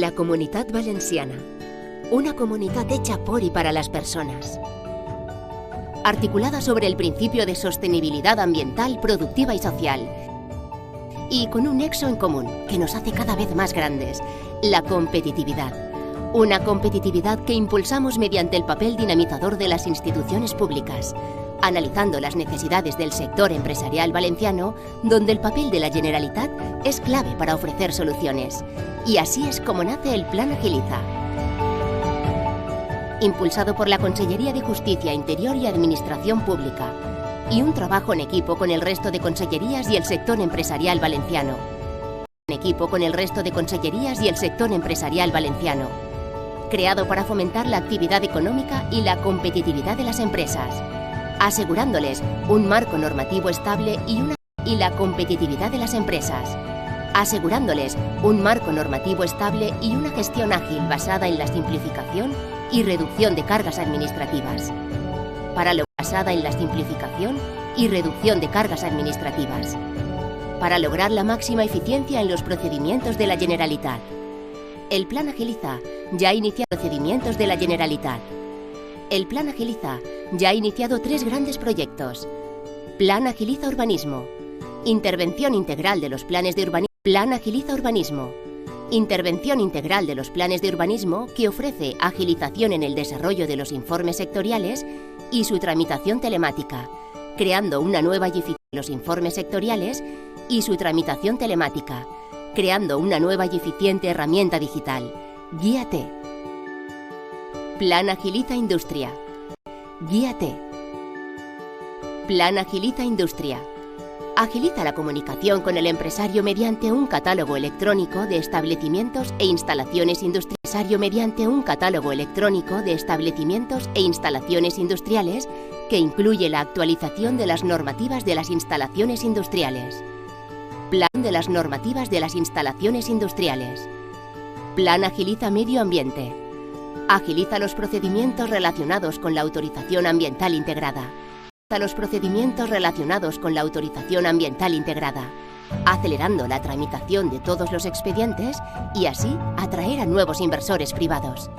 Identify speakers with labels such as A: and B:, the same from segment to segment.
A: La Comunitat Valenciana, una comunidad hecha por y para las personas. Articulada sobre el principio de sostenibilidad ambiental, productiva y social. Y con un nexo en común que nos hace cada vez más grandes, la competitividad. Una competitividad que impulsamos mediante el papel dinamizador de las instituciones públicas, analizando las necesidades del sector empresarial valenciano, donde el papel de la Generalitat es clave para ofrecer soluciones. Y así es como nace el Plan Agiliza. Impulsado por la Consellería de Justicia, Interior y Administración Pública, y un trabajo en equipo con el resto de consellerías y el sector empresarial valenciano. En equipo con el resto de consellerías y el sector empresarial valenciano. Creado para fomentar la actividad económica y la competitividad de las empresas, asegurándoles un marco normativo estable y la competitividad de las empresas, asegurándoles un marco normativo estable y una gestión ágil basada en la simplificación y reducción de cargas administrativas. Basada en la simplificación y reducción de cargas administrativas. Para lograr la máxima eficiencia en los procedimientos de la Generalitat. El Plan Agiliza ya ha iniciado procedimientos de la Generalitat. El Plan Agiliza ya ha iniciado 3 grandes proyectos. Plan Agiliza Urbanismo. Intervención integral de los planes de urbanismo. Plan Agiliza Urbanismo. Intervención integral de los planes de urbanismo que ofrece agilización en el desarrollo de los informes sectoriales y su tramitación telemática, creando una nueva y eficiente los informes sectoriales y su tramitación telemática, creando una nueva y eficiente herramienta digital. Guíate. Plan Agiliza Industria. Guíate. Plan Agiliza Industria. Agiliza la comunicación con el empresario mediante un catálogo electrónico de establecimientos e instalaciones industriales. Mediante un catálogo electrónico de establecimientos e instalaciones industriales que incluye la actualización de las normativas de las instalaciones industriales. Plan de las normativas de las instalaciones industriales. Plan Agiliza Medio Ambiente. Agiliza los procedimientos relacionados con la autorización ambiental integrada. Los procedimientos relacionados con la autorización ambiental integrada, acelerando la tramitación de todos los expedientes y así atraer a nuevos inversores privados.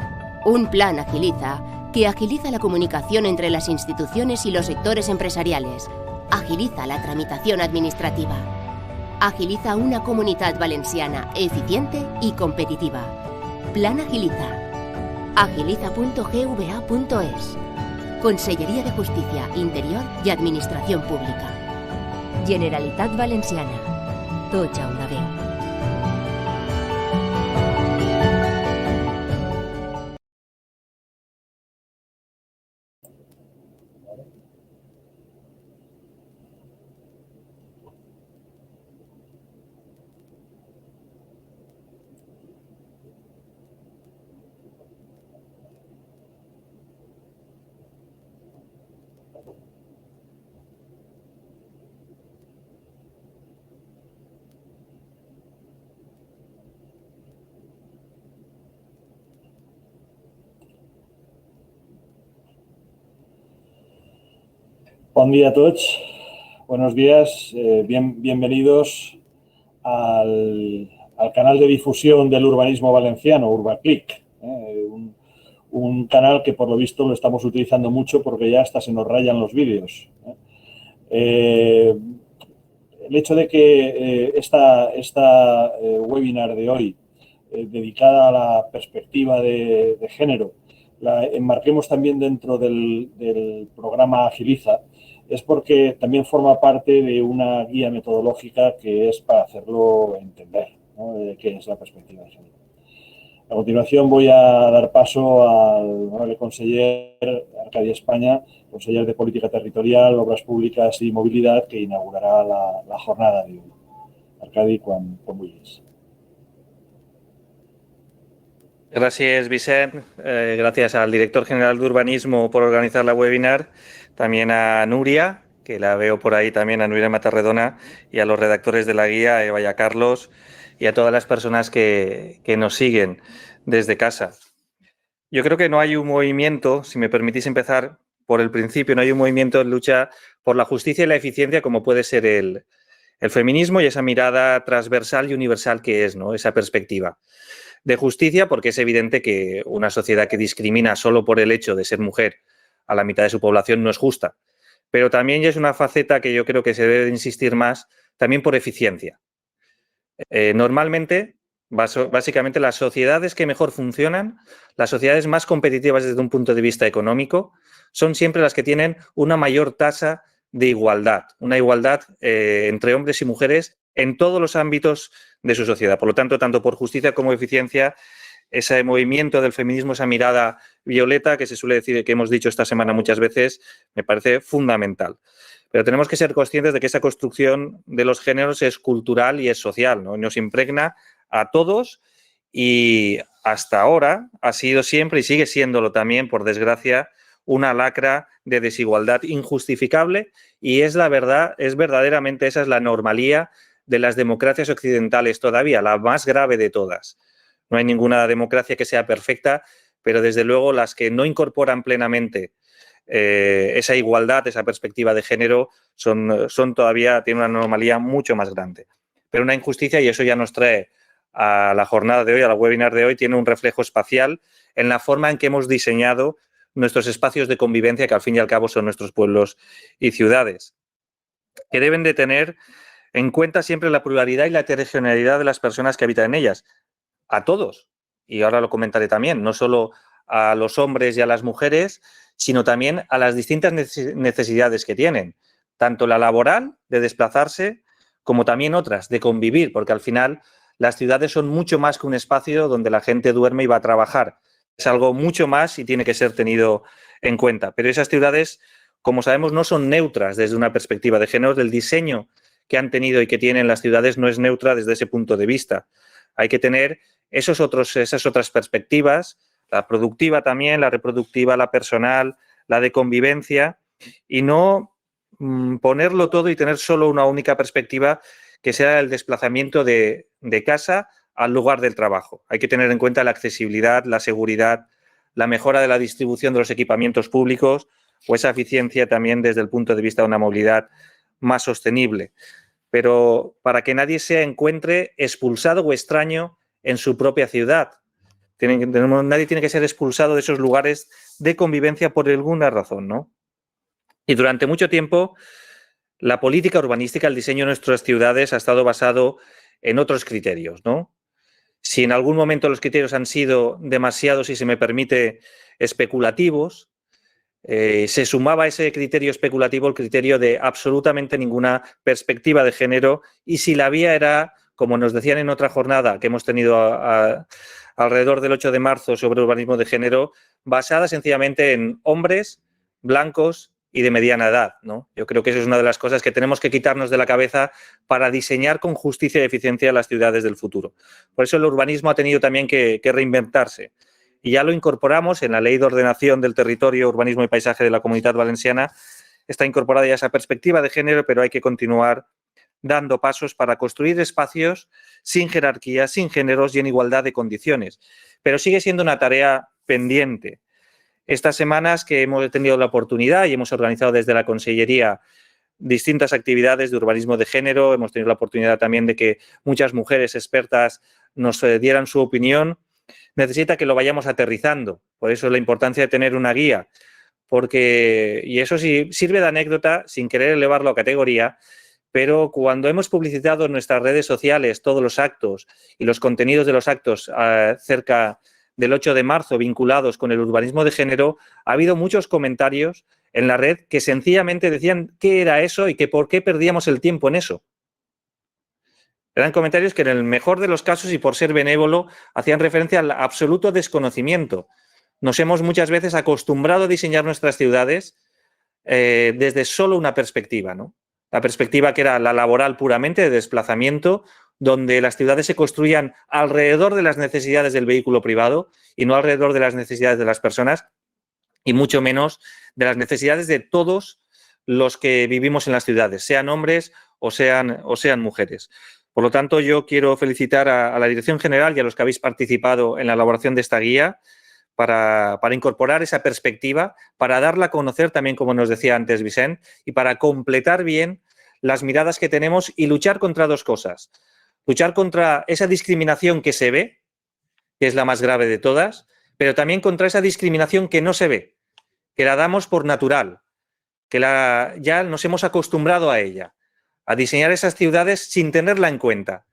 A: Un plan Agiliza que agiliza la comunicación entre las instituciones y los sectores empresariales, agiliza la tramitación administrativa, agiliza una comunidad valenciana eficiente y competitiva. Plan Agiliza. agiliza.gva.es. Consellería de Justicia, Interior y Administración Pública. Generalitat Valenciana. Tots una veu.
B: Bon dia a tots, buenos días, bienvenidos al canal de difusión del urbanismo valenciano, Urbaclick, un canal que por lo visto lo estamos utilizando mucho porque ya hasta se nos rayan los vídeos. El hecho de que esta webinar de hoy, dedicada a la perspectiva de género, la enmarquemos también dentro del programa Agiliza, es porque también forma parte de una guía metodológica que es para hacerlo entender, ¿no?, de qué es la perspectiva de género. A continuación voy a dar paso al honorable conseller Arcadi España, conseller de Política Territorial, Obras Públicas y Movilidad, que inaugurará la jornada de hoy. Arcadi, quan vulguis.
C: Gracias, Vicent. Gracias al director general de Urbanismo por organizar la webinar, también a Nuria, que la veo por ahí también, a Nuria Matarredona, y a los redactores de la guía, Eva y a Carlos, y a todas las personas que nos siguen desde casa. Yo creo que no hay un movimiento, si me permitís empezar por el principio, no hay un movimiento en lucha por la justicia y la eficiencia como puede ser el feminismo y esa mirada transversal y universal que es, ¿no?, esa perspectiva. de justicia, porque es evidente que una sociedad que discrimina solo por el hecho de ser mujer a la mitad de su población no es justa. Pero también ya es una faceta que yo creo que se debe insistir más, también por eficiencia. Normalmente, básicamente, las sociedades que mejor funcionan, las sociedades más competitivas desde un punto de vista económico, son siempre las que tienen una mayor tasa de igualdad, una igualdad entre hombres y mujeres en todos los ámbitos de su sociedad. Por lo tanto, tanto por justicia como eficiencia, ese movimiento del feminismo, esa mirada violeta que se suele decir, que hemos dicho esta semana muchas veces, me parece fundamental. Pero tenemos que ser conscientes de que esa construcción de los géneros es cultural y es social, ¿no? Nos impregna a todos y hasta ahora ha sido siempre y sigue siéndolo también, por desgracia, una lacra de desigualdad injustificable, y es la verdad, es verdaderamente esa es la normalía de las democracias occidentales todavía, la más grave de todas. No hay ninguna democracia que sea perfecta, pero desde luego las que no incorporan plenamente esa igualdad, esa perspectiva de género, son todavía, tienen una anomalía mucho más grande. Pero una injusticia, y eso ya nos trae a la jornada de hoy, a la webinar de hoy, tiene un reflejo espacial en la forma en que hemos diseñado nuestros espacios de convivencia, que al fin y al cabo son nuestros pueblos y ciudades, que deben de tener en cuenta siempre la pluralidad y la heterogeneidad de las personas que habitan en ellas. A todos, y ahora lo comentaré también, no solo a los hombres y a las mujeres, sino también a las distintas necesidades que tienen, tanto la laboral, de desplazarse, como también otras, de convivir, porque al final las ciudades son mucho más que un espacio donde la gente duerme y va a trabajar. Es algo mucho más y tiene que ser tenido en cuenta. Pero esas ciudades, como sabemos, no son neutras desde una perspectiva de género. El diseño que han tenido y que tienen las ciudades no es neutra desde ese punto de vista. Hay que tener esas otras perspectivas, la productiva también, la reproductiva, la personal, la de convivencia, y no ponerlo todo y tener solo una única perspectiva que sea el desplazamiento de casa al lugar del trabajo. Hay que tener en cuenta la accesibilidad, la seguridad, la mejora de la distribución de los equipamientos públicos o esa eficiencia también desde el punto de vista de una movilidad más sostenible. Pero para que nadie se encuentre expulsado o extraño en su propia ciudad. Nadie tiene que ser expulsado de esos lugares de convivencia por alguna razón, ¿no? Y durante mucho tiempo, la política urbanística, el diseño de nuestras ciudades ha estado basado en otros criterios, ¿no? Si en algún momento los criterios han sido demasiado, si se me permite, especulativos, se sumaba a ese criterio especulativo el criterio de absolutamente ninguna perspectiva de género, y si la había era, como nos decían en otra jornada que hemos tenido alrededor del 8 de marzo sobre urbanismo de género, basada sencillamente en hombres blancos y de mediana edad, ¿no? Yo creo que eso es una de las cosas que tenemos que quitarnos de la cabeza para diseñar con justicia y eficiencia las ciudades del futuro. Por eso el urbanismo ha tenido también que reinventarse. Y ya lo incorporamos en la Ley de Ordenación del Territorio, Urbanismo y Paisaje de la Comunidad Valenciana. Está incorporada ya esa perspectiva de género, pero hay que continuar dando pasos para construir espacios sin jerarquía, sin géneros y en igualdad de condiciones. Pero sigue siendo una tarea pendiente. Estas semanas que hemos tenido la oportunidad y hemos organizado desde la Consellería distintas actividades de urbanismo de género, hemos tenido la oportunidad también de que muchas mujeres expertas nos dieran su opinión, necesita que lo vayamos aterrizando. Por eso la importancia de tener una guía, porque, y eso sí sirve de anécdota sin querer elevarlo a categoría, pero cuando hemos publicitado en nuestras redes sociales todos los actos y los contenidos de los actos cerca del 8 de marzo vinculados con el urbanismo de género, ha habido muchos comentarios en la red que sencillamente decían qué era eso y que por qué perdíamos el tiempo en eso. Eran comentarios que en el mejor de los casos y por ser benévolo hacían referencia al absoluto desconocimiento. Nos hemos muchas veces acostumbrado a diseñar nuestras ciudades desde solo una perspectiva, ¿no? La perspectiva que era la laboral puramente, de desplazamiento, donde las ciudades se construían alrededor de las necesidades del vehículo privado y no alrededor de las necesidades de las personas, y mucho menos de las necesidades de todos los que vivimos en las ciudades, sean hombres o sean mujeres. Por lo tanto, yo quiero felicitar a la Dirección General y a los que habéis participado en la elaboración de esta guía para incorporar esa perspectiva, para darla a conocer también, como nos decía antes Vicent, y para completar bien las miradas que tenemos y luchar contra dos cosas. Luchar contra esa discriminación que se ve, que es la más grave de todas, pero también contra esa discriminación que no se ve, que la damos por natural, que ya nos hemos acostumbrado a ella, a diseñar esas ciudades sin tenerla en cuenta.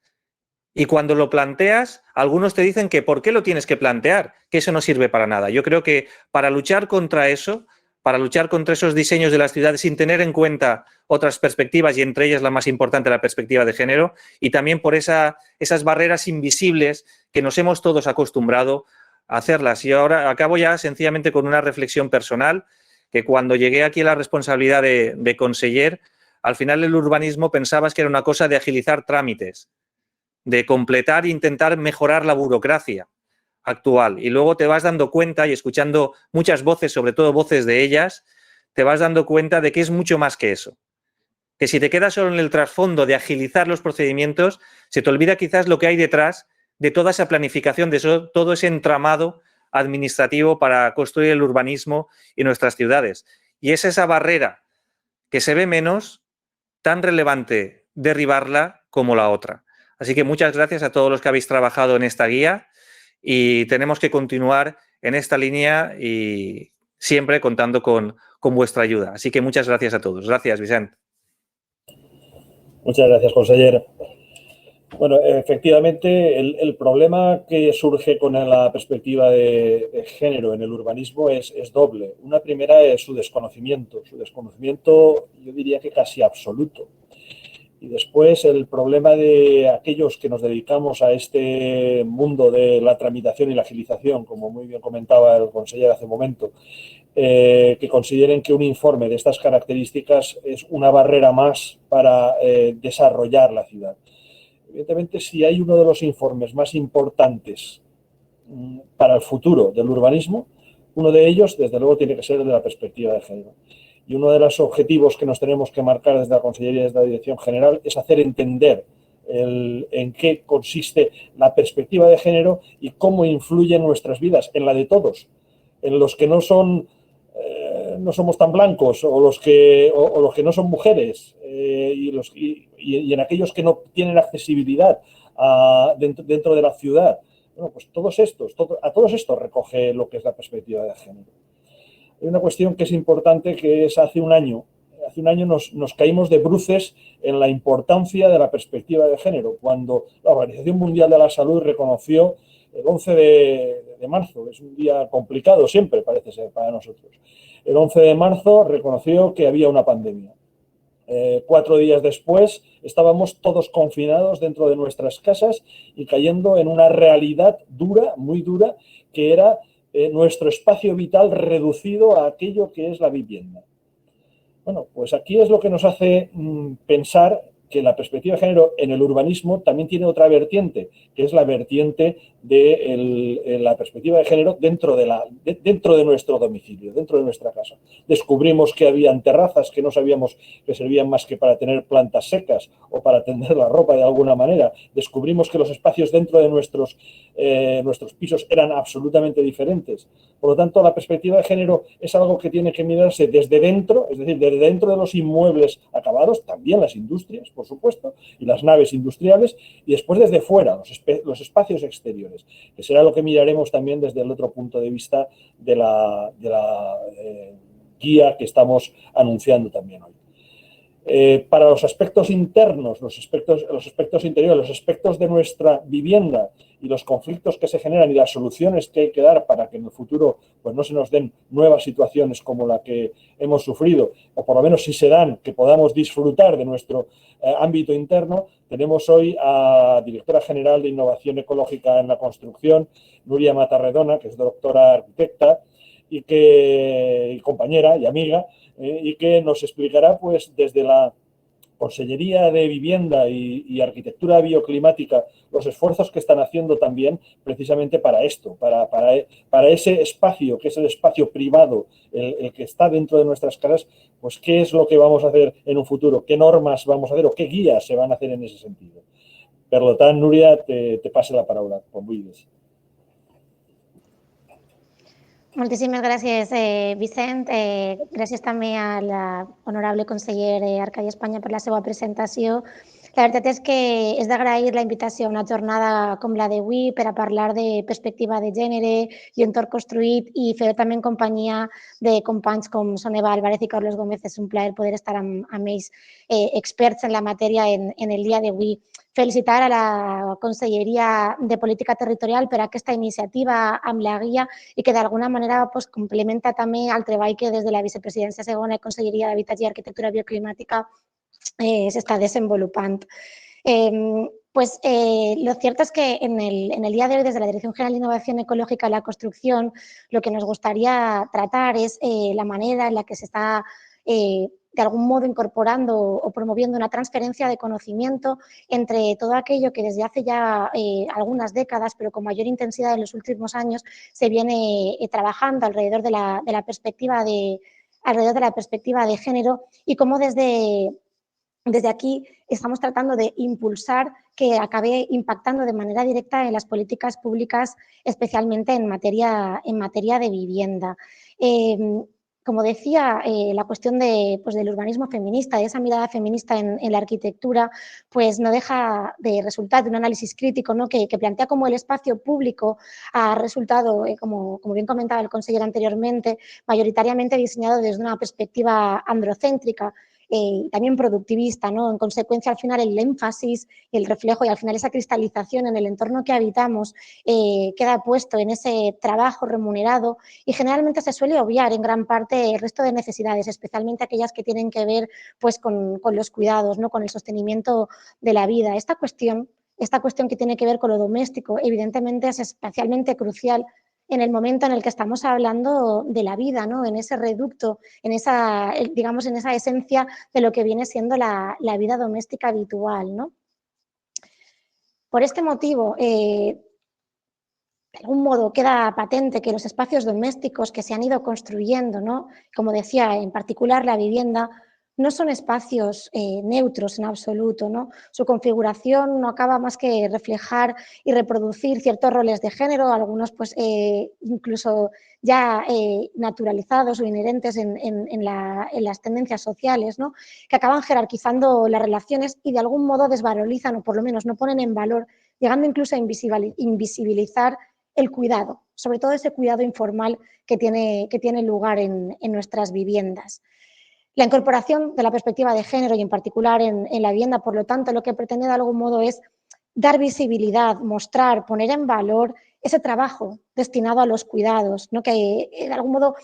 C: Y cuando lo planteas, algunos te dicen que ¿por qué lo tienes que plantear? Que eso no sirve para nada. Yo creo que para luchar contra eso, para luchar contra esos diseños de las ciudades sin tener en cuenta otras perspectivas, y entre ellas la más importante, la perspectiva de género, y también por esas barreras invisibles que nos hemos todos acostumbrado a hacerlas. Y ahora acabo ya sencillamente con una reflexión personal, que cuando llegué aquí a la responsabilidad de conseller, al final el urbanismo pensabas que era una cosa de agilizar trámites, de completar e intentar mejorar la burocracia actual. Y luego te vas dando cuenta, y escuchando muchas voces, sobre todo voces de ellas, te vas dando cuenta de que es mucho más que eso. Que si te quedas solo en el trasfondo de agilizar los procedimientos, se te olvida quizás lo que hay detrás de toda esa planificación, de todo ese entramado administrativo para construir el urbanismo y nuestras ciudades. Y es esa barrera que se ve menos, tan relevante derribarla como la otra. Así que muchas gracias a todos los que habéis trabajado en esta guía, y tenemos que continuar en esta línea y siempre contando con vuestra ayuda. Así que muchas gracias a todos. Gracias, Vicent.
B: Muchas gracias, conseller. Bueno, efectivamente, el problema que surge con la perspectiva de género en el urbanismo es doble. Una primera es su desconocimiento, yo diría que casi absoluto. Y después el problema de aquellos que nos dedicamos a este mundo de la tramitación y la agilización, como muy bien comentaba el conseller hace un momento, que consideren que un informe de estas características es una barrera más para desarrollar la ciudad. Evidentemente, si hay uno de los informes más importantes para el futuro del urbanismo, uno de ellos, desde luego, tiene que ser el de la perspectiva de género. Y uno de los objetivos que nos tenemos que marcar desde la Consellería y desde la Dirección General es hacer entender en qué consiste la perspectiva de género y cómo influye en nuestras vidas, en la de todos, en los que no somos tan blancos, o los que no son mujeres, y en aquellos que no tienen accesibilidad dentro de la ciudad. Bueno, pues a todos estos recoge lo que es la perspectiva de género. Hay una cuestión que es importante, que es hace un año nos caímos de bruces en la importancia de la perspectiva de género, cuando la Organización Mundial de la Salud reconoció el 11 de marzo, es un día complicado siempre, parece ser, para nosotros. El 11 de marzo reconoció que había una pandemia. 4 días después estábamos todos confinados dentro de nuestras casas y cayendo en una realidad dura, muy dura, que era nuestro espacio vital reducido a aquello que es la vivienda. Bueno, pues aquí es lo que nos hace pensar que la perspectiva de género en el urbanismo también tiene otra vertiente, que es la vertiente de la perspectiva de género dentro de nuestro domicilio, dentro de nuestra casa. Descubrimos que habían terrazas que no sabíamos que servían más que para tener plantas secas o para tender la ropa de alguna manera. Descubrimos que los espacios dentro de nuestros pisos eran absolutamente diferentes. Por lo tanto, la perspectiva de género es algo que tiene que mirarse desde dentro, es decir, desde dentro de los inmuebles acabados, también las industrias, por supuesto, y las naves industriales, y después desde fuera, los espacios exteriores, que será lo que miraremos también desde el otro punto de vista de la guía que estamos anunciando también hoy. Para los aspectos internos, los aspectos interiores, los aspectos de nuestra vivienda y los conflictos que se generan y las soluciones que hay que dar para que en el futuro pues no se nos den nuevas situaciones como la que hemos sufrido, o por lo menos si se dan, que podamos disfrutar de nuestro ámbito interno, tenemos hoy a Directora General de Innovación Ecológica en la Construcción, Nuria Matarredona, que es doctora arquitecta y compañera y amiga, y que nos explicará pues desde la Consellería de Vivienda y Arquitectura Bioclimática los esfuerzos que están haciendo también precisamente para esto, para ese espacio que es el espacio privado, el que está dentro de nuestras casas, pues qué es lo que vamos a hacer en un futuro, qué normas vamos a hacer o qué guías se van a hacer en ese sentido. Per tant, Núria, te passe la paraula, quan vulguis.
D: Moltíssimes gràcies, Vicent. Gràcies també a l'honorable conseller Arcadi Espanya per la seva presentació La veritat és que és d'agrair la invitació a una jornada com la d'avui per a parlar de perspectiva de gènere i entorn construït i fer-ho també en companyia de companys com són Eva Álvarez i Carlos Gómez. És un plaer poder estar amb ells experts en la matèria en el dia d'avui. Felicitar a la Conselleria de Política Territorial per aquesta iniciativa amb la guia i que d'alguna manera complementa també el treball que des de la Vicepresidència segona i Conselleria d'Habitatge i Arquitectura Bioclimàtica se está desenvolupando. Lo cierto es que en el día de hoy, desde la Dirección General de Innovación Ecológica y la Construcción, lo que nos gustaría tratar es la manera en la que se está de algún modo incorporando o promoviendo una transferencia de conocimiento entre todo aquello que desde hace ya algunas décadas, pero con mayor intensidad en los últimos años, se viene trabajando alrededor de la perspectiva de género y cómo desde aquí estamos tratando de impulsar que acabe impactando de manera directa en las políticas públicas, especialmente en materia de vivienda. Como decía, la cuestión del urbanismo feminista, de esa mirada feminista en la arquitectura, pues no deja de resultar de un análisis crítico, ¿no? que plantea cómo el espacio público ha resultado, como bien comentaba el consejero anteriormente, mayoritariamente diseñado desde una perspectiva androcéntrica, también productivista, ¿no? En consecuencia, al final, el énfasis, el reflejo y al final esa cristalización en el entorno que habitamos queda puesto en ese trabajo remunerado y generalmente se suele obviar en gran parte el resto de necesidades, especialmente aquellas que tienen que ver pues, con los cuidados, ¿no? Con el sostenimiento de la vida. Esta cuestión que tiene que ver con lo doméstico, evidentemente es especialmente crucial en el momento en el que estamos hablando de la vida, ¿no? En ese reducto, en esa esencia de lo que viene siendo la vida doméstica habitual, ¿no? Por este motivo, de algún modo queda patente que los espacios domésticos que se han ido construyendo, ¿no? Como decía, en particular la vivienda, no son espacios neutros en absoluto, ¿no? Su configuración no acaba más que reflejar y reproducir ciertos roles de género, algunos pues incluso ya naturalizados o inherentes en las tendencias sociales, ¿no? Que acaban jerarquizando las relaciones y de algún modo desvalorizan o por lo menos no ponen en valor, llegando incluso a invisibilizar el cuidado, sobre todo ese cuidado informal que tiene lugar en nuestras viviendas. La incorporación de la perspectiva de género y en particular en la vivienda, por lo tanto, lo que pretende de algún modo es dar visibilidad, mostrar, poner en valor ese trabajo destinado a los cuidados, ¿no? Que de algún modo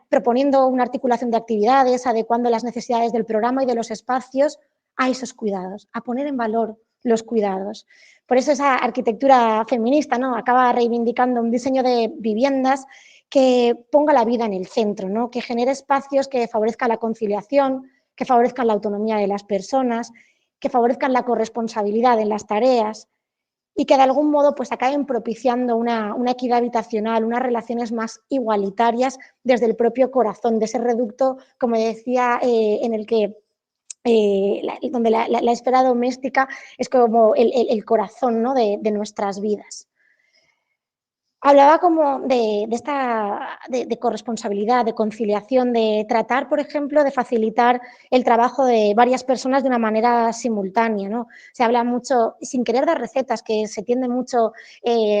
D: proponiendo una articulación de actividades, adecuando las necesidades del programa y de los espacios a esos cuidados, a poner en valor los cuidados. Por eso esa arquitectura feminista, ¿no? Acaba reivindicando un diseño de viviendas que ponga la vida en el centro, ¿no? Que genere espacios que favorezcan la conciliación, que favorezcan la autonomía de las personas, que favorezcan la corresponsabilidad en las tareas y que de algún modo pues acaben propiciando una equidad habitacional, unas relaciones más igualitarias desde el propio corazón de ese reducto, como decía, en el que donde la esfera doméstica es como el corazón, ¿no? de nuestras vidas. Hablaba como de corresponsabilidad, de conciliación, de tratar, por ejemplo, de facilitar el trabajo de varias personas de una manera simultánea, ¿no? Se habla mucho, sin querer dar recetas, que se tiende mucho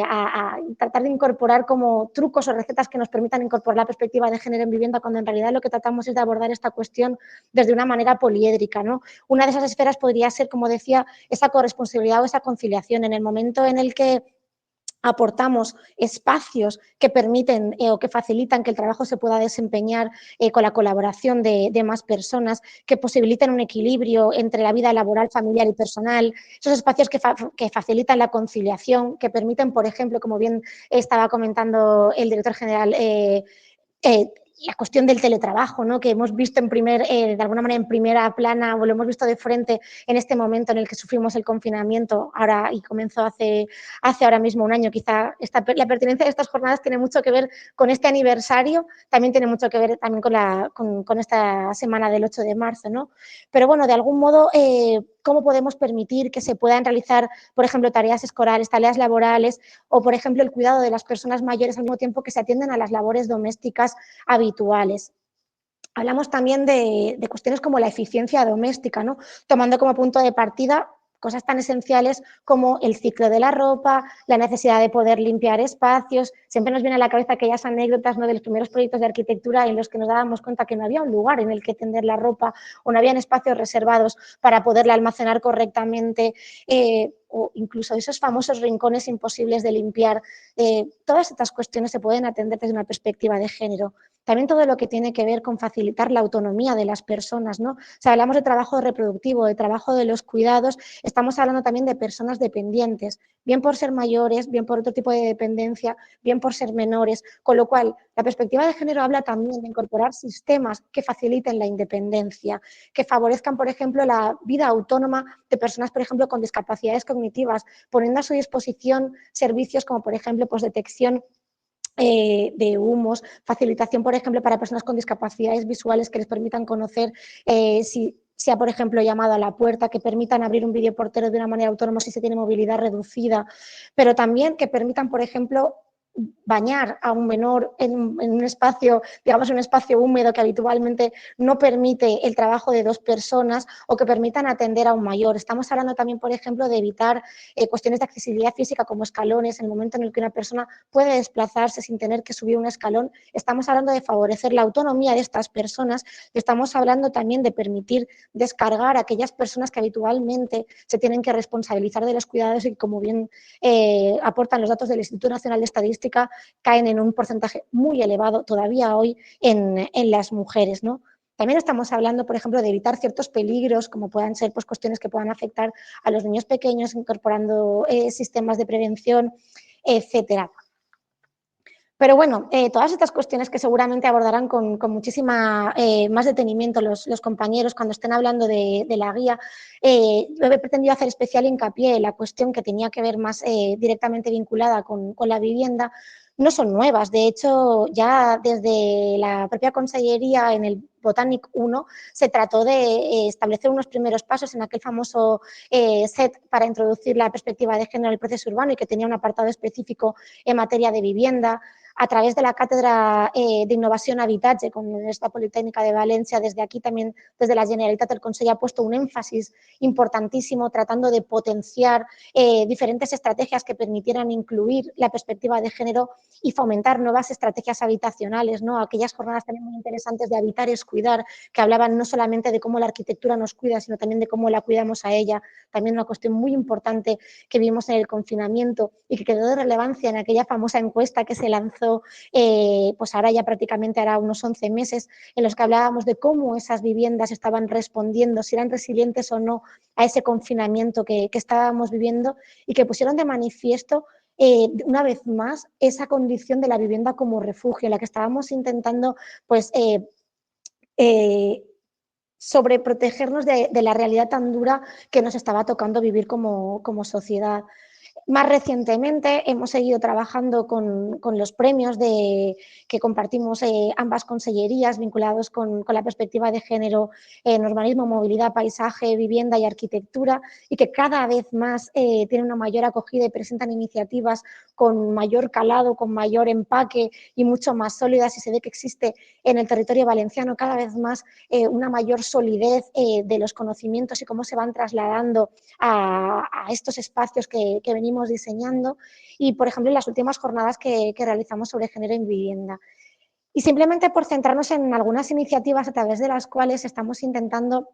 D: a tratar de incorporar como trucos o recetas que nos permitan incorporar la perspectiva de género en vivienda, cuando en realidad lo que tratamos es de abordar esta cuestión desde una manera poliédrica, ¿no? Una de esas esferas podría ser, como decía, esa corresponsabilidad o esa conciliación en el momento en el que aportamos espacios que permiten o que facilitan que el trabajo se pueda desempeñar con la colaboración de más personas, que posibiliten un equilibrio entre la vida laboral, familiar y personal, esos espacios que facilitan la conciliación, que permiten, por ejemplo, como bien estaba comentando el director general, la cuestión del teletrabajo, ¿no? Que hemos visto de alguna manera en primera plana o lo hemos visto de frente en este momento en el que sufrimos el confinamiento ahora y comenzó hace ahora mismo un año. Quizá la pertinencia de estas jornadas tiene mucho que ver con este aniversario, también tiene mucho que ver también con esta semana del 8 de marzo, ¿no? Pero bueno, de algún modo, ¿cómo podemos permitir que se puedan realizar, por ejemplo, tareas escolares, tareas laborales o, por ejemplo, el cuidado de las personas mayores al mismo tiempo que se atienden a las labores domésticas habituales? Hablamos también de cuestiones como la eficiencia doméstica, ¿no? Tomando como punto de partida cosas tan esenciales como el ciclo de la ropa, la necesidad de poder limpiar espacios. Siempre nos viene a la cabeza aquellas anécdotas, ¿no?, de los primeros proyectos de arquitectura en los que nos dábamos cuenta que no había un lugar en el que tender la ropa o no habían espacios reservados para poderla almacenar correctamente, o incluso esos famosos rincones imposibles de limpiar. Todas estas cuestiones se pueden atender desde una perspectiva de género. También todo lo que tiene que ver con facilitar la autonomía de las personas, ¿no? O sea, hablamos de trabajo reproductivo, de trabajo de los cuidados, estamos hablando también de personas dependientes, bien por ser mayores, bien por otro tipo de dependencia, bien por ser menores, con lo cual la perspectiva de género habla también de incorporar sistemas que faciliten la independencia, que favorezcan, por ejemplo, la vida autónoma de personas, por ejemplo, con discapacidades cognitivas, poniendo a su disposición servicios como, por ejemplo, pues detección de humos, facilitación, por ejemplo, para personas con discapacidades visuales que les permitan conocer si se ha, por ejemplo, llamado a la puerta, que permitan abrir un videoportero de una manera autónoma si se tiene movilidad reducida, pero también que permitan, por ejemplo, bañar a un menor en un espacio, digamos, un espacio húmedo que habitualmente no permite el trabajo de dos personas, o que permitan atender a un mayor. Estamos hablando también, por ejemplo, de evitar cuestiones de accesibilidad física como escalones, en el momento en el que una persona puede desplazarse sin tener que subir un escalón. Estamos hablando de favorecer la autonomía de estas personas, y estamos hablando también de permitir descargar a aquellas personas que habitualmente se tienen que responsabilizar de los cuidados y, como bien aportan los datos del Instituto Nacional de Estadística, caen en un porcentaje muy elevado todavía hoy en las mujeres, ¿no? También estamos hablando, por ejemplo, de evitar ciertos peligros, como puedan ser pues, cuestiones que puedan afectar a los niños pequeños, incorporando sistemas de prevención, etcétera. Pero bueno, todas estas cuestiones que seguramente abordarán con muchísima más detenimiento los compañeros cuando estén hablando de la guía, yo he pretendido hacer especial hincapié en la cuestión que tenía que ver más directamente vinculada con la vivienda. No son nuevas, de hecho, ya desde la propia Consellería en el Botanic 1 se trató de establecer unos primeros pasos en aquel famoso set para introducir la perspectiva de género en el proceso urbano, y que tenía un apartado específico en materia de vivienda. A través de la Cátedra de Innovación Habitatge con la Universitat Politécnica de Valencia, desde aquí también, desde la Generalitat, el Consell ha puesto un énfasis importantísimo tratando de potenciar diferentes estrategias que permitieran incluir la perspectiva de género y fomentar nuevas estrategias habitacionales, ¿no? Aquellas jornadas también muy interesantes de Habitar es Cuidar, que hablaban no solamente de cómo la arquitectura nos cuida, sino también de cómo la cuidamos a ella. También una cuestión muy importante que vimos en el confinamiento y que quedó de relevancia en aquella famosa encuesta que se lanzó pues ahora ya prácticamente hará unos 11 meses, en los que hablábamos de cómo esas viviendas estaban respondiendo, si eran resilientes o no a ese confinamiento que estábamos viviendo, y que pusieron de manifiesto una vez más esa condición de la vivienda como refugio, en la que estábamos intentando pues sobreprotegernos de la realidad tan dura que nos estaba tocando vivir como sociedad. Más recientemente hemos seguido trabajando con los premios que compartimos ambas consellerías vinculados con la perspectiva de género en urbanismo, movilidad, paisaje, vivienda y arquitectura, y que cada vez más tienen una mayor acogida y presentan iniciativas con mayor calado, con mayor empaque y mucho más sólidas, y se ve que existe en el territorio valenciano cada vez más una mayor solidez de los conocimientos y cómo se van trasladando a estos espacios que venimos diseñando, y, por ejemplo, en las últimas jornadas que realizamos sobre género en vivienda. Y simplemente por centrarnos en algunas iniciativas a través de las cuales estamos intentando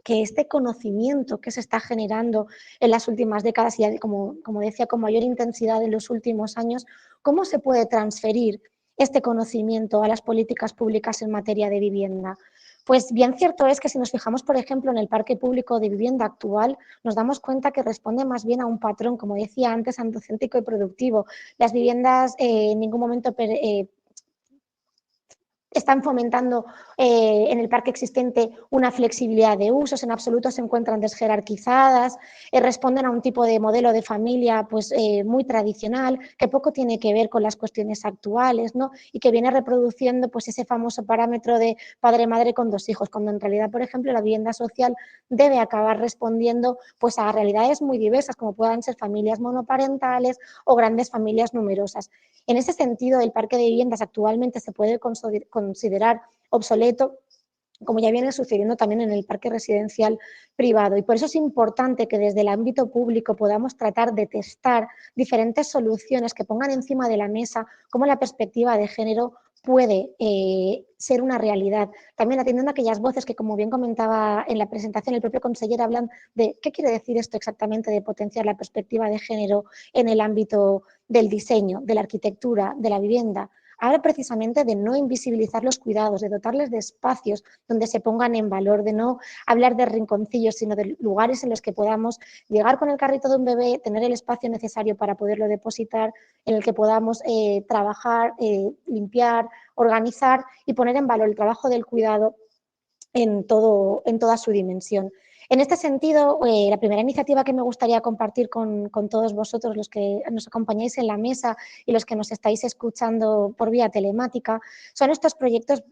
D: que este conocimiento que se está generando en las últimas décadas y, como decía, con mayor intensidad en los últimos años, ¿cómo se puede transferir este conocimiento a las políticas públicas en materia de vivienda? Pues bien cierto es que si nos fijamos, por ejemplo, en el parque público de vivienda actual, nos damos cuenta que responde más bien a un patrón, como decía antes, androcéntrico y productivo. Las viviendas en ningún momento están fomentando en el parque existente una flexibilidad de usos, en absoluto se encuentran desjerarquizadas, responden a un tipo de modelo de familia pues, muy tradicional, que poco tiene que ver con las cuestiones actuales, ¿no? Y que viene reproduciendo pues, ese famoso parámetro de padre-madre con dos hijos, cuando en realidad, por ejemplo, la vivienda social debe acabar respondiendo pues, a realidades muy diversas, como puedan ser familias monoparentales o grandes familias numerosas. En ese sentido, el parque de viviendas actualmente se puede considerar obsoleto, como ya viene sucediendo también en el parque residencial privado. Y por eso es importante que desde el ámbito público podamos tratar de testar diferentes soluciones que pongan encima de la mesa cómo la perspectiva de género puede ser una realidad. También atendiendo a aquellas voces que, como bien comentaba en la presentación, el propio consejero hablan de qué quiere decir esto exactamente de potenciar la perspectiva de género en el ámbito del diseño, de la arquitectura, de la vivienda. Habla precisamente de no invisibilizar los cuidados, de dotarles de espacios donde se pongan en valor, de no hablar de rinconcillos, sino de lugares en los que podamos llegar con el carrito de un bebé, tener el espacio necesario para poderlo depositar, en el que podamos trabajar, limpiar, organizar y poner en valor el trabajo del cuidado en toda su dimensión. En este sentido, la primera iniciativa que me gustaría compartir con todos vosotros, los que nos acompañáis en la mesa y los que nos estáis escuchando por vía telemática, son estos proyectos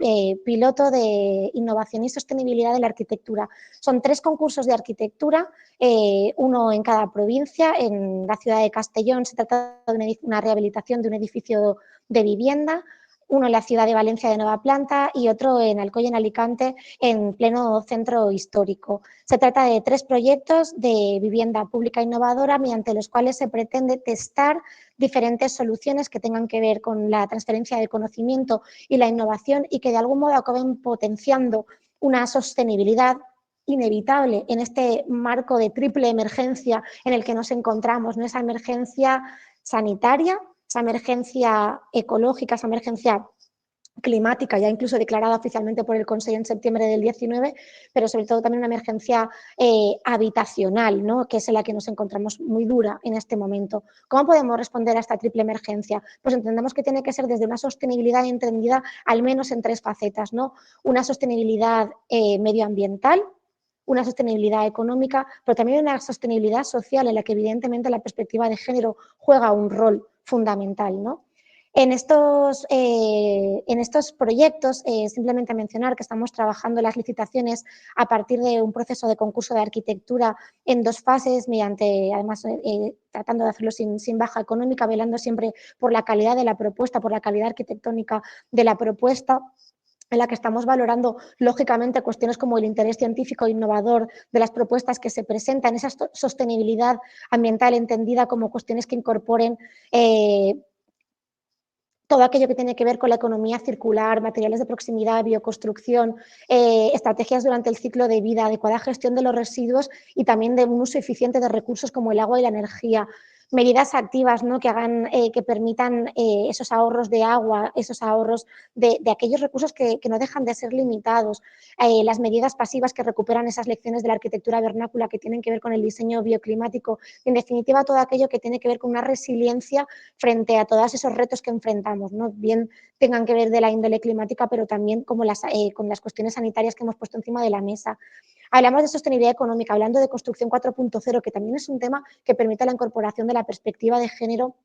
D: piloto de innovación y sostenibilidad de la arquitectura. Son 3 concursos de arquitectura, uno en cada provincia. En la ciudad de Castellón se trata de una rehabilitación de un edificio de vivienda, uno en la ciudad de Valencia de nueva planta y otro en Alcoy, en Alicante, en pleno centro histórico. Se trata de 3 proyectos de vivienda pública innovadora mediante los cuales se pretende testar diferentes soluciones que tengan que ver con la transferencia de conocimiento y la innovación y que de algún modo acaben potenciando una sostenibilidad inevitable en este marco de triple emergencia en el que nos encontramos, ¿no? Esa emergencia sanitaria, esa emergencia ecológica, esa emergencia climática, ya incluso declarada oficialmente por el Consejo en septiembre del 19, pero sobre todo también una emergencia habitacional, ¿no? Que es en la que nos encontramos muy dura en este momento. ¿Cómo podemos responder a esta triple emergencia? Pues entendemos que tiene que ser desde una sostenibilidad entendida al menos en 3 facetas, ¿no? Una sostenibilidad medioambiental, una sostenibilidad económica, pero también una sostenibilidad social en la que evidentemente la perspectiva de género juega un rol fundamental, ¿no? En estos proyectos, simplemente mencionar que estamos trabajando las licitaciones a partir de un proceso de concurso de arquitectura en 2 fases, mediante, además, tratando de hacerlo sin baja económica, velando siempre por la calidad de la propuesta, por la calidad arquitectónica de la propuesta, en la que estamos valorando, lógicamente, cuestiones como el interés científico e innovador de las propuestas que se presentan, esa sostenibilidad ambiental entendida como cuestiones que incorporen todo aquello que tiene que ver con la economía circular, materiales de proximidad, bioconstrucción, estrategias durante el ciclo de vida, adecuada gestión de los residuos y también de un uso eficiente de recursos como el agua y la energía. Medidas activas, ¿no? Que permitan esos ahorros de agua, esos ahorros de aquellos recursos que no dejan de ser limitados. Las medidas pasivas que recuperan esas lecciones de la arquitectura vernácula que tienen que ver con el diseño bioclimático. En definitiva, todo aquello que tiene que ver con una resiliencia frente a todos esos retos que enfrentamos, ¿no? Bien tengan que ver de la índole climática, pero también como con las cuestiones sanitarias que hemos puesto encima de la mesa. Hablamos de sostenibilidad económica, hablando de construcción 4.0, que también es un tema que permite la incorporación de la perspectiva de género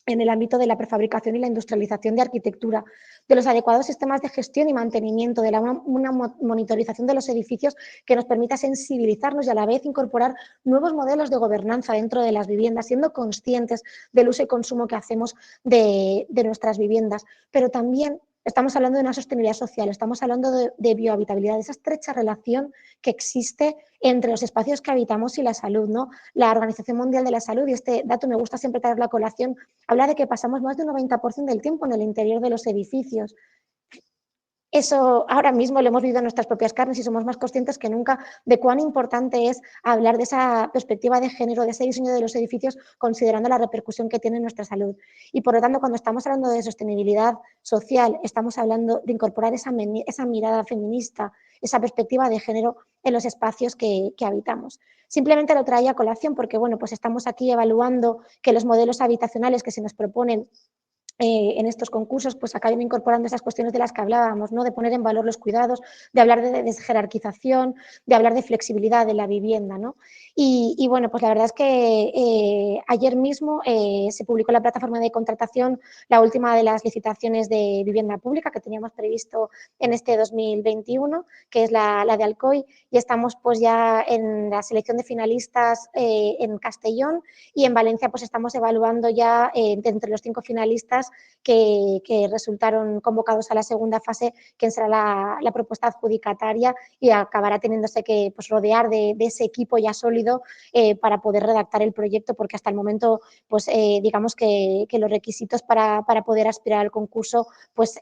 D: en el ámbito de la prefabricación y la industrialización de arquitectura, de los adecuados sistemas de gestión y mantenimiento, de una monitorización de los edificios que nos permita sensibilizarnos y a la vez incorporar nuevos modelos de gobernanza dentro de las viviendas, siendo conscientes del uso y consumo que hacemos de nuestras viviendas, pero también estamos hablando de una sostenibilidad social, estamos hablando de biohabitabilidad, de esa estrecha relación que existe entre los espacios que habitamos y la salud, ¿no? La Organización Mundial de la Salud, y este dato me gusta siempre traerlo a colación, habla de que pasamos más de un 90% del tiempo en el interior de los edificios. Eso ahora mismo lo hemos vivido en nuestras propias carnes y somos más conscientes que nunca de cuán importante es hablar de esa perspectiva de género, de ese diseño de los edificios, considerando la repercusión que tiene en nuestra salud. Y por lo tanto, cuando estamos hablando de sostenibilidad social, estamos hablando de incorporar esa mirada feminista, esa perspectiva de género en los espacios que habitamos. Simplemente lo traía a colación porque, bueno, pues estamos aquí evaluando que los modelos habitacionales que se nos proponen en estos concursos pues acaben incorporando esas cuestiones de las que hablábamos, ¿no? De poner en valor los cuidados, de hablar de desjerarquización, de hablar de flexibilidad de la vivienda, ¿no? Y bueno, pues la verdad es que ayer mismo se publicó en la plataforma de contratación la última de las licitaciones de vivienda pública que teníamos previsto en este 2021, que es la de Alcoy, y estamos pues ya en la selección de finalistas en Castellón, y en Valencia pues estamos evaluando ya entre los 5 finalistas finalistas que resultaron convocados a la segunda fase, quien será la propuesta adjudicataria, y acabará teniéndose que pues, rodear de ese equipo ya sólido para poder redactar el proyecto, porque hasta el momento pues, digamos que los requisitos para poder aspirar al concurso pues,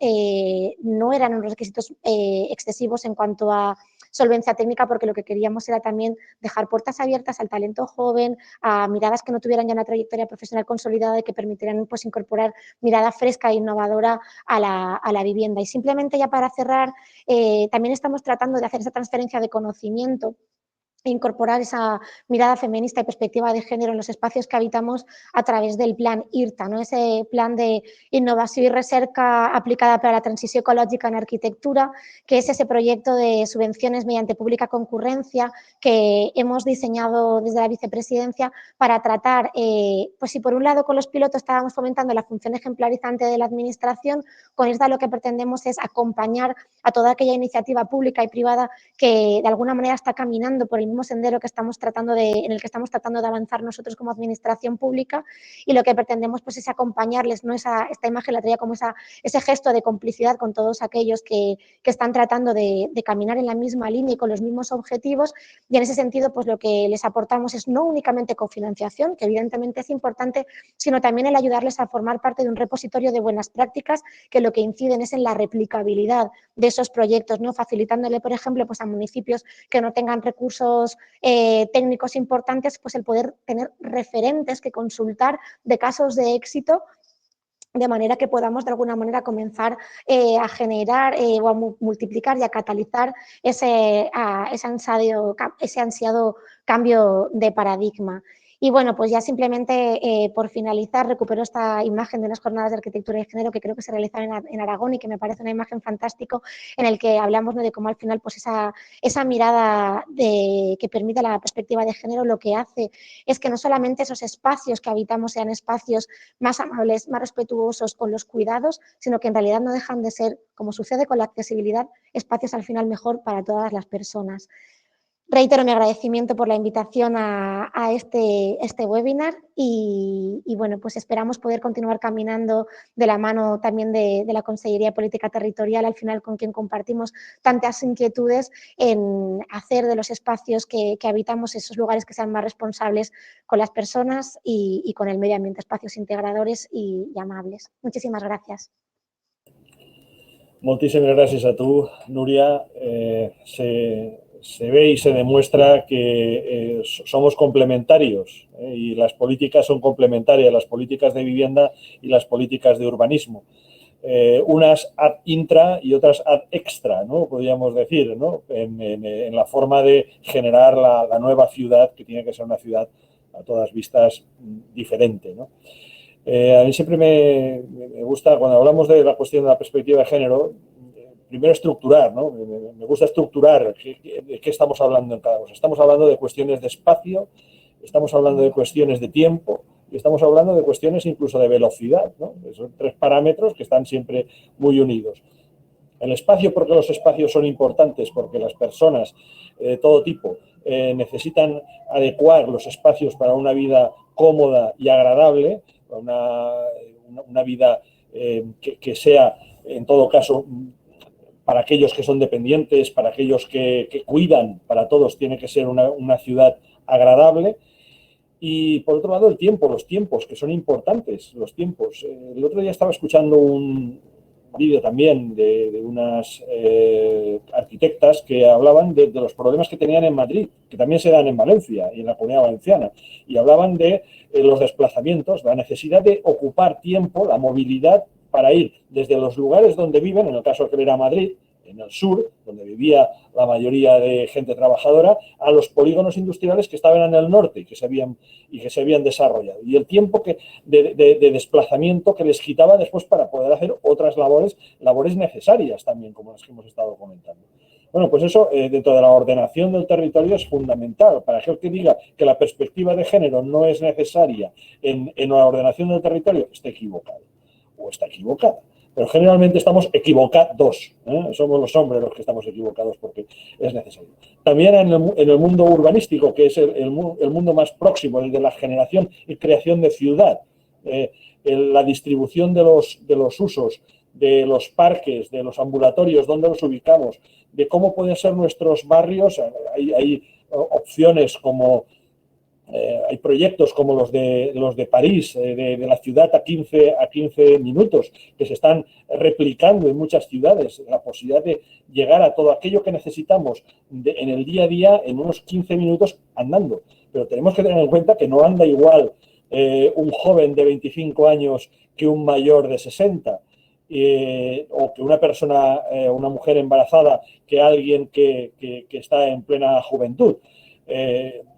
D: no eran unos requisitos excesivos en cuanto a solvencia técnica, porque lo que queríamos era también dejar puertas abiertas al talento joven, a miradas que no tuvieran ya una trayectoria profesional consolidada y que permitieran pues, incorporar mirada fresca e innovadora a la vivienda. Y simplemente ya para cerrar, también estamos tratando de hacer esa transferencia de conocimiento e incorporar esa mirada feminista y perspectiva de género en los espacios que habitamos a través del plan IRTA, ¿no? Ese plan de innovación y recerca aplicada para la transición ecológica en arquitectura, que es ese proyecto de subvenciones mediante pública concurrencia que hemos diseñado desde la vicepresidencia para tratar, pues si por un lado con los pilotos estábamos fomentando la función ejemplarizante de la administración, con IRTA lo que pretendemos es acompañar a toda aquella iniciativa pública y privada que de alguna manera está caminando por el mismo sendero que en el que estamos tratando de avanzar nosotros como administración pública, y lo que pretendemos pues, es acompañarles, ¿no? Esta imagen la traía como ese gesto de complicidad con todos aquellos que están tratando de caminar en la misma línea y con los mismos objetivos, y en ese sentido pues, lo que les aportamos es no únicamente cofinanciación, que evidentemente es importante, sino también el ayudarles a formar parte de un repositorio de buenas prácticas que lo que inciden es en la replicabilidad de esos proyectos, ¿no? Facilitándole, por ejemplo, pues, a municipios que no tengan recursos técnicos importantes, pues el poder tener referentes que consultar de casos de éxito, de manera que podamos de alguna manera comenzar a generar o a multiplicar y a catalizar ese ansiado cambio de paradigma. Y bueno, pues ya simplemente por finalizar, recupero esta imagen de unas jornadas de arquitectura y género que creo que se realizaron en Aragón y que me parece una imagen fantástica, en el que hablamos, ¿no?, de cómo al final pues esa mirada que permite la perspectiva de género lo que hace es que no solamente esos espacios que habitamos sean espacios más amables, más respetuosos con los cuidados, sino que en realidad no dejan de ser, como sucede con la accesibilidad, espacios al final mejor para todas las personas. Reitero mi agradecimiento por la invitación a este webinar y bueno, pues esperamos poder continuar caminando de la mano también de la Consellería de Política Territorial, al final con quien compartimos tantas inquietudes en hacer de los espacios que habitamos esos lugares que sean más responsables con las personas y con el medio ambiente, espacios integradores y amables. Muchísimas gracias.
B: Moltíssimes gràcies a tu, Núria. Se ve y se demuestra que somos complementarios y las políticas son complementarias, las políticas de vivienda y las políticas de urbanismo. Unas ad intra y otras ad extra, ¿no? Podríamos decir, ¿no? En la forma de generar la nueva ciudad, que tiene que ser una ciudad a todas vistas diferente, ¿no? A mí siempre me gusta, cuando hablamos de la cuestión de la perspectiva de género, primero estructurar, ¿no? Me gusta estructurar de qué estamos hablando en cada cosa. Estamos hablando de cuestiones de espacio, estamos hablando de cuestiones de tiempo y estamos hablando de cuestiones incluso de velocidad, ¿no? Son tres parámetros que están siempre muy unidos. El espacio, porque los espacios son importantes, porque las personas de todo tipo necesitan adecuar los espacios para una vida cómoda y agradable, una vida que sea, en todo caso, para aquellos que son dependientes, para aquellos que cuidan, para todos tiene que ser una ciudad agradable. Y por otro lado, los tiempos, que son importantes, los tiempos. El otro día estaba escuchando un vídeo también de unas arquitectas que hablaban de los problemas que tenían en Madrid, que también se dan en Valencia y en la Comunidad Valenciana, y hablaban de los desplazamientos, la necesidad de ocupar tiempo, la movilidad para ir desde los lugares donde viven, en el caso que era Madrid, en el sur, donde vivía la mayoría de gente trabajadora, a los polígonos industriales que estaban en el norte y que se habían desarrollado. Y el tiempo de desplazamiento que les quitaba después para poder hacer otras labores necesarias también, como las que hemos estado comentando. Bueno, pues eso dentro de la ordenación del territorio es fundamental. Para aquel que diga que la perspectiva de género no es necesaria en la ordenación del territorio, está equivocado o está equivocada. Pero generalmente estamos equivocados, ¿eh? Somos los hombres los que estamos equivocados porque es necesario. También en el mundo urbanístico, que es el mundo más próximo, el de la generación y creación de ciudad, La distribución de los usos, de los parques, de los ambulatorios, dónde los ubicamos, de cómo pueden ser nuestros barrios. Hay opciones como, hay proyectos como los de París, de la ciudad a 15 minutos, que se están replicando en muchas ciudades, la posibilidad de llegar a todo aquello que necesitamos en el día a día en unos 15 minutos andando. Pero tenemos que tener en cuenta que no anda igual un joven de 25 años que un mayor de 60, o que una persona, una mujer embarazada, que alguien que está en plena juventud.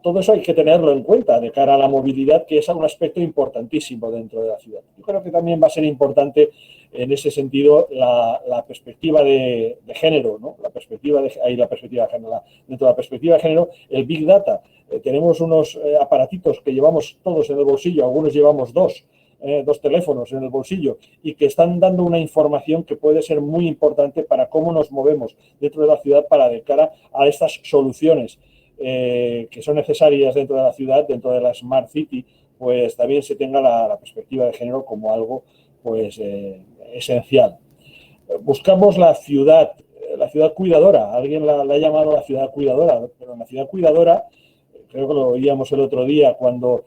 B: Todo eso hay que tenerlo en cuenta de cara a la movilidad, que es un aspecto importantísimo dentro de la ciudad. Yo creo que también va a ser importante en ese sentido la perspectiva de género, ¿no? La perspectiva de género. Dentro de la perspectiva de género, el Big Data. Tenemos unos aparatitos que llevamos todos en el bolsillo, algunos llevamos dos teléfonos en el bolsillo, y que están dando una información que puede ser muy importante para cómo nos movemos dentro de la ciudad, para de cara a estas soluciones que son necesarias dentro de la ciudad, dentro de la Smart City, pues también se tenga la perspectiva de género como algo pues esencial. Buscamos la ciudad cuidadora. Alguien la ha llamado la ciudad cuidadora, pero en la ciudad cuidadora, creo que lo oíamos el otro día cuando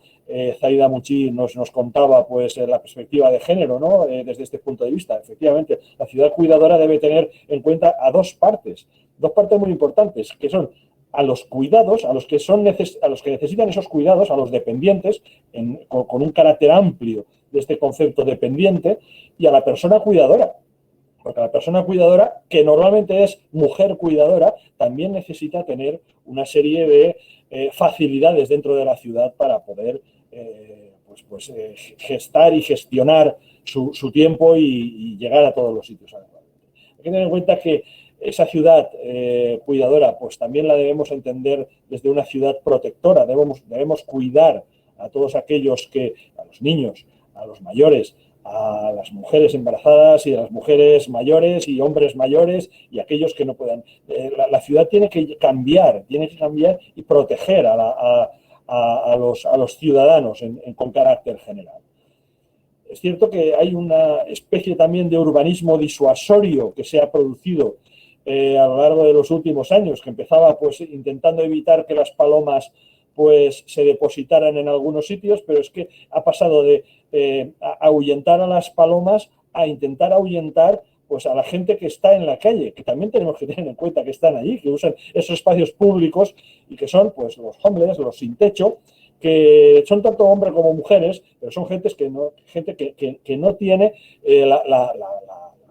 B: Zaida Muchi nos contaba pues la perspectiva de género, ¿no? Desde este punto de vista. Efectivamente, la ciudad cuidadora debe tener en cuenta a dos partes muy importantes, que son a los cuidados, a los que necesitan esos cuidados, a los dependientes, con un carácter amplio de este concepto dependiente, y a la persona cuidadora. Porque la persona cuidadora, que normalmente es mujer cuidadora, también necesita tener una serie de facilidades dentro de la ciudad para poder gestar y gestionar su tiempo y llegar a todos los sitios adecuadamente. Hay que tener en cuenta que esa ciudad cuidadora, pues también la debemos entender desde una ciudad protectora. Debemos cuidar a todos aquellos a los niños, a los mayores, a las mujeres embarazadas y a las mujeres mayores y hombres mayores y aquellos que no puedan. La ciudad tiene que cambiar y proteger a los ciudadanos con carácter general. Es cierto que hay una especie también de urbanismo disuasorio que se ha producido a lo largo de los últimos años, que empezaba pues intentando evitar que las palomas pues se depositaran en algunos sitios, pero es que ha pasado de ahuyentar a las palomas a intentar ahuyentar pues a la gente que está en la calle, que también tenemos que tener en cuenta que están allí, que usan esos espacios públicos y que son pues los homeless, los sin techo, que son tanto hombres como mujeres, pero son gente que no tiene la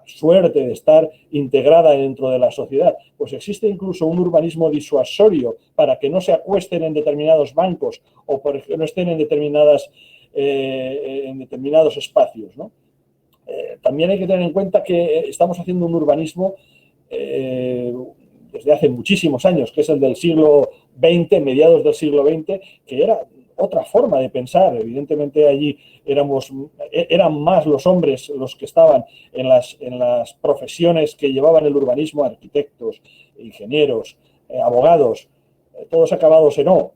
B: suerte de estar integrada dentro de la sociedad. Pues existe incluso un urbanismo disuasorio para que no se acuesten en determinados bancos o porque no estén en determinados espacios, ¿no? También hay que tener en cuenta que estamos haciendo un urbanismo desde hace muchísimos años, que es el del siglo XX, mediados del siglo XX, que era otra forma de pensar. Evidentemente allí eran más los hombres los que estaban en las profesiones que llevaban el urbanismo, arquitectos, ingenieros, abogados, todos acabados en O.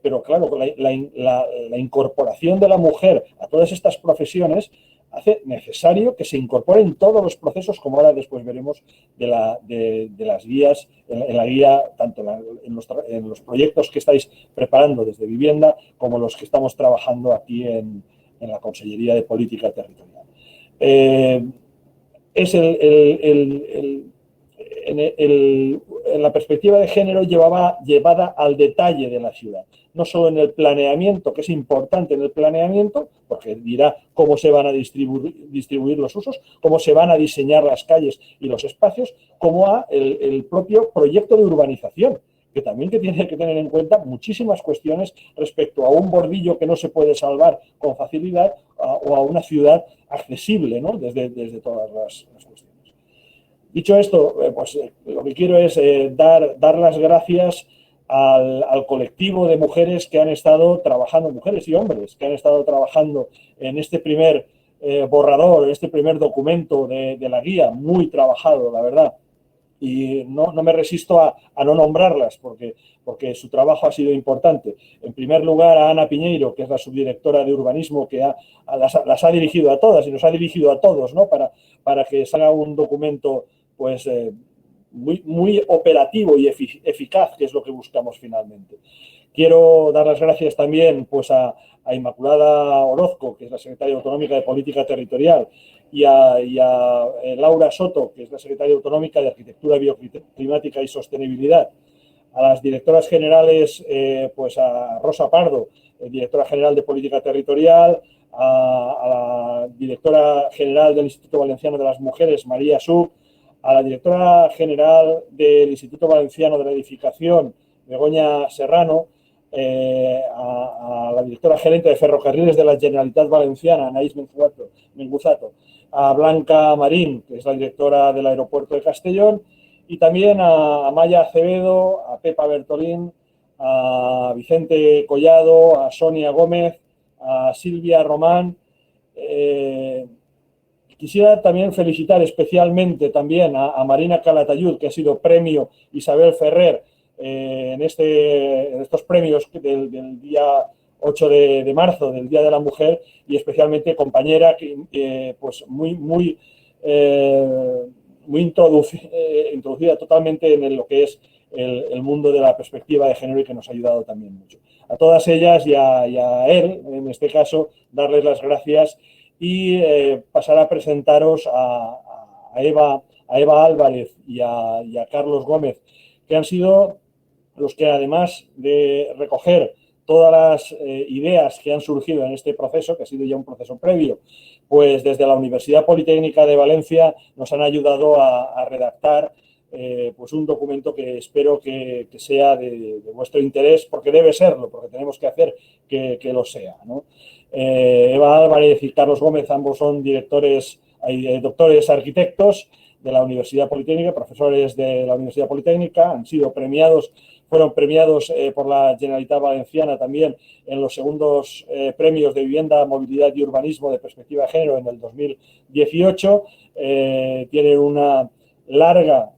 B: Pero claro, la incorporación de la mujer a todas estas profesiones hace necesario que se incorporen todos los procesos, como ahora después veremos, de las guías, en la guía, tanto en los proyectos que estáis preparando desde Vivienda, como los que estamos trabajando aquí en la Consellería de Política Territorial. Es en la perspectiva de género llevada al detalle de la ciudad. No solo en el planeamiento, que es importante en el planeamiento, porque dirá cómo se van a distribuir los usos, cómo se van a diseñar las calles y los espacios, como el propio proyecto de urbanización, que también tiene que tener en cuenta muchísimas cuestiones respecto a un bordillo que no se puede salvar con facilidad o a una ciudad accesible, ¿no? desde todas las cuestiones. Dicho esto, pues lo que quiero es dar las gracias al colectivo de mujeres que han estado trabajando, mujeres y hombres, que han estado trabajando en este primer borrador, en este primer documento de la guía, muy trabajado, la verdad. y no me resisto a no nombrarlas porque su trabajo ha sido importante. En primer lugar, a Ana Piñeiro, que es la subdirectora de urbanismo, que las ha dirigido a todas y nos ha dirigido a todos, ¿no? para que salga un documento pues, muy operativo y eficaz, que es lo que buscamos finalmente. Quiero dar las gracias también pues, a Inmaculada Orozco, que es la secretaria autonómica de Política Territorial, y a Laura Soto, que es la secretaria autonómica de Arquitectura Bioclimática y Sostenibilidad, a las directoras generales, pues a Rosa Pardo, directora general de Política Territorial, a la directora general del Instituto Valenciano de las Mujeres, María Suc, a la directora general del Instituto Valenciano de la Edificación, Begoña Serrano, a la directora gerente de Ferrocarriles de la Generalitat Valenciana, Anaís Menguzato, a Blanca Marín, que es la directora del aeropuerto de Castellón, y también a Maya Acevedo, a Pepa Bertolín, a Vicente Collado, a Sonia Gómez, a Silvia Román. Quisiera también felicitar especialmente también a Marina Calatayud, que ha sido premio Isabel Ferrer en estos premios del día 8 de marzo, del Día de la Mujer, y especialmente compañera pues muy introducida totalmente en lo que es el mundo de la perspectiva de género y que nos ha ayudado también mucho. A todas ellas y a él, en este caso, darles las gracias y pasar a presentaros a Eva Álvarez y a Carlos Gómez, que han sido los que, además de recoger todas las ideas que han surgido en este proceso, que ha sido ya un proceso previo, pues desde la Universidad Politécnica de Valencia nos han ayudado a redactar pues un documento que espero que sea de vuestro interés, porque debe serlo, porque tenemos que hacer que lo sea, ¿no? Eva Álvarez y Carlos Gómez, ambos son doctores arquitectos de la Universidad Politécnica, profesores de la Universidad Politécnica, fueron premiados por la Generalitat Valenciana también en los segundos premios de Vivienda, Movilidad y Urbanismo de Perspectiva de Género en el 2018. Tienen una larga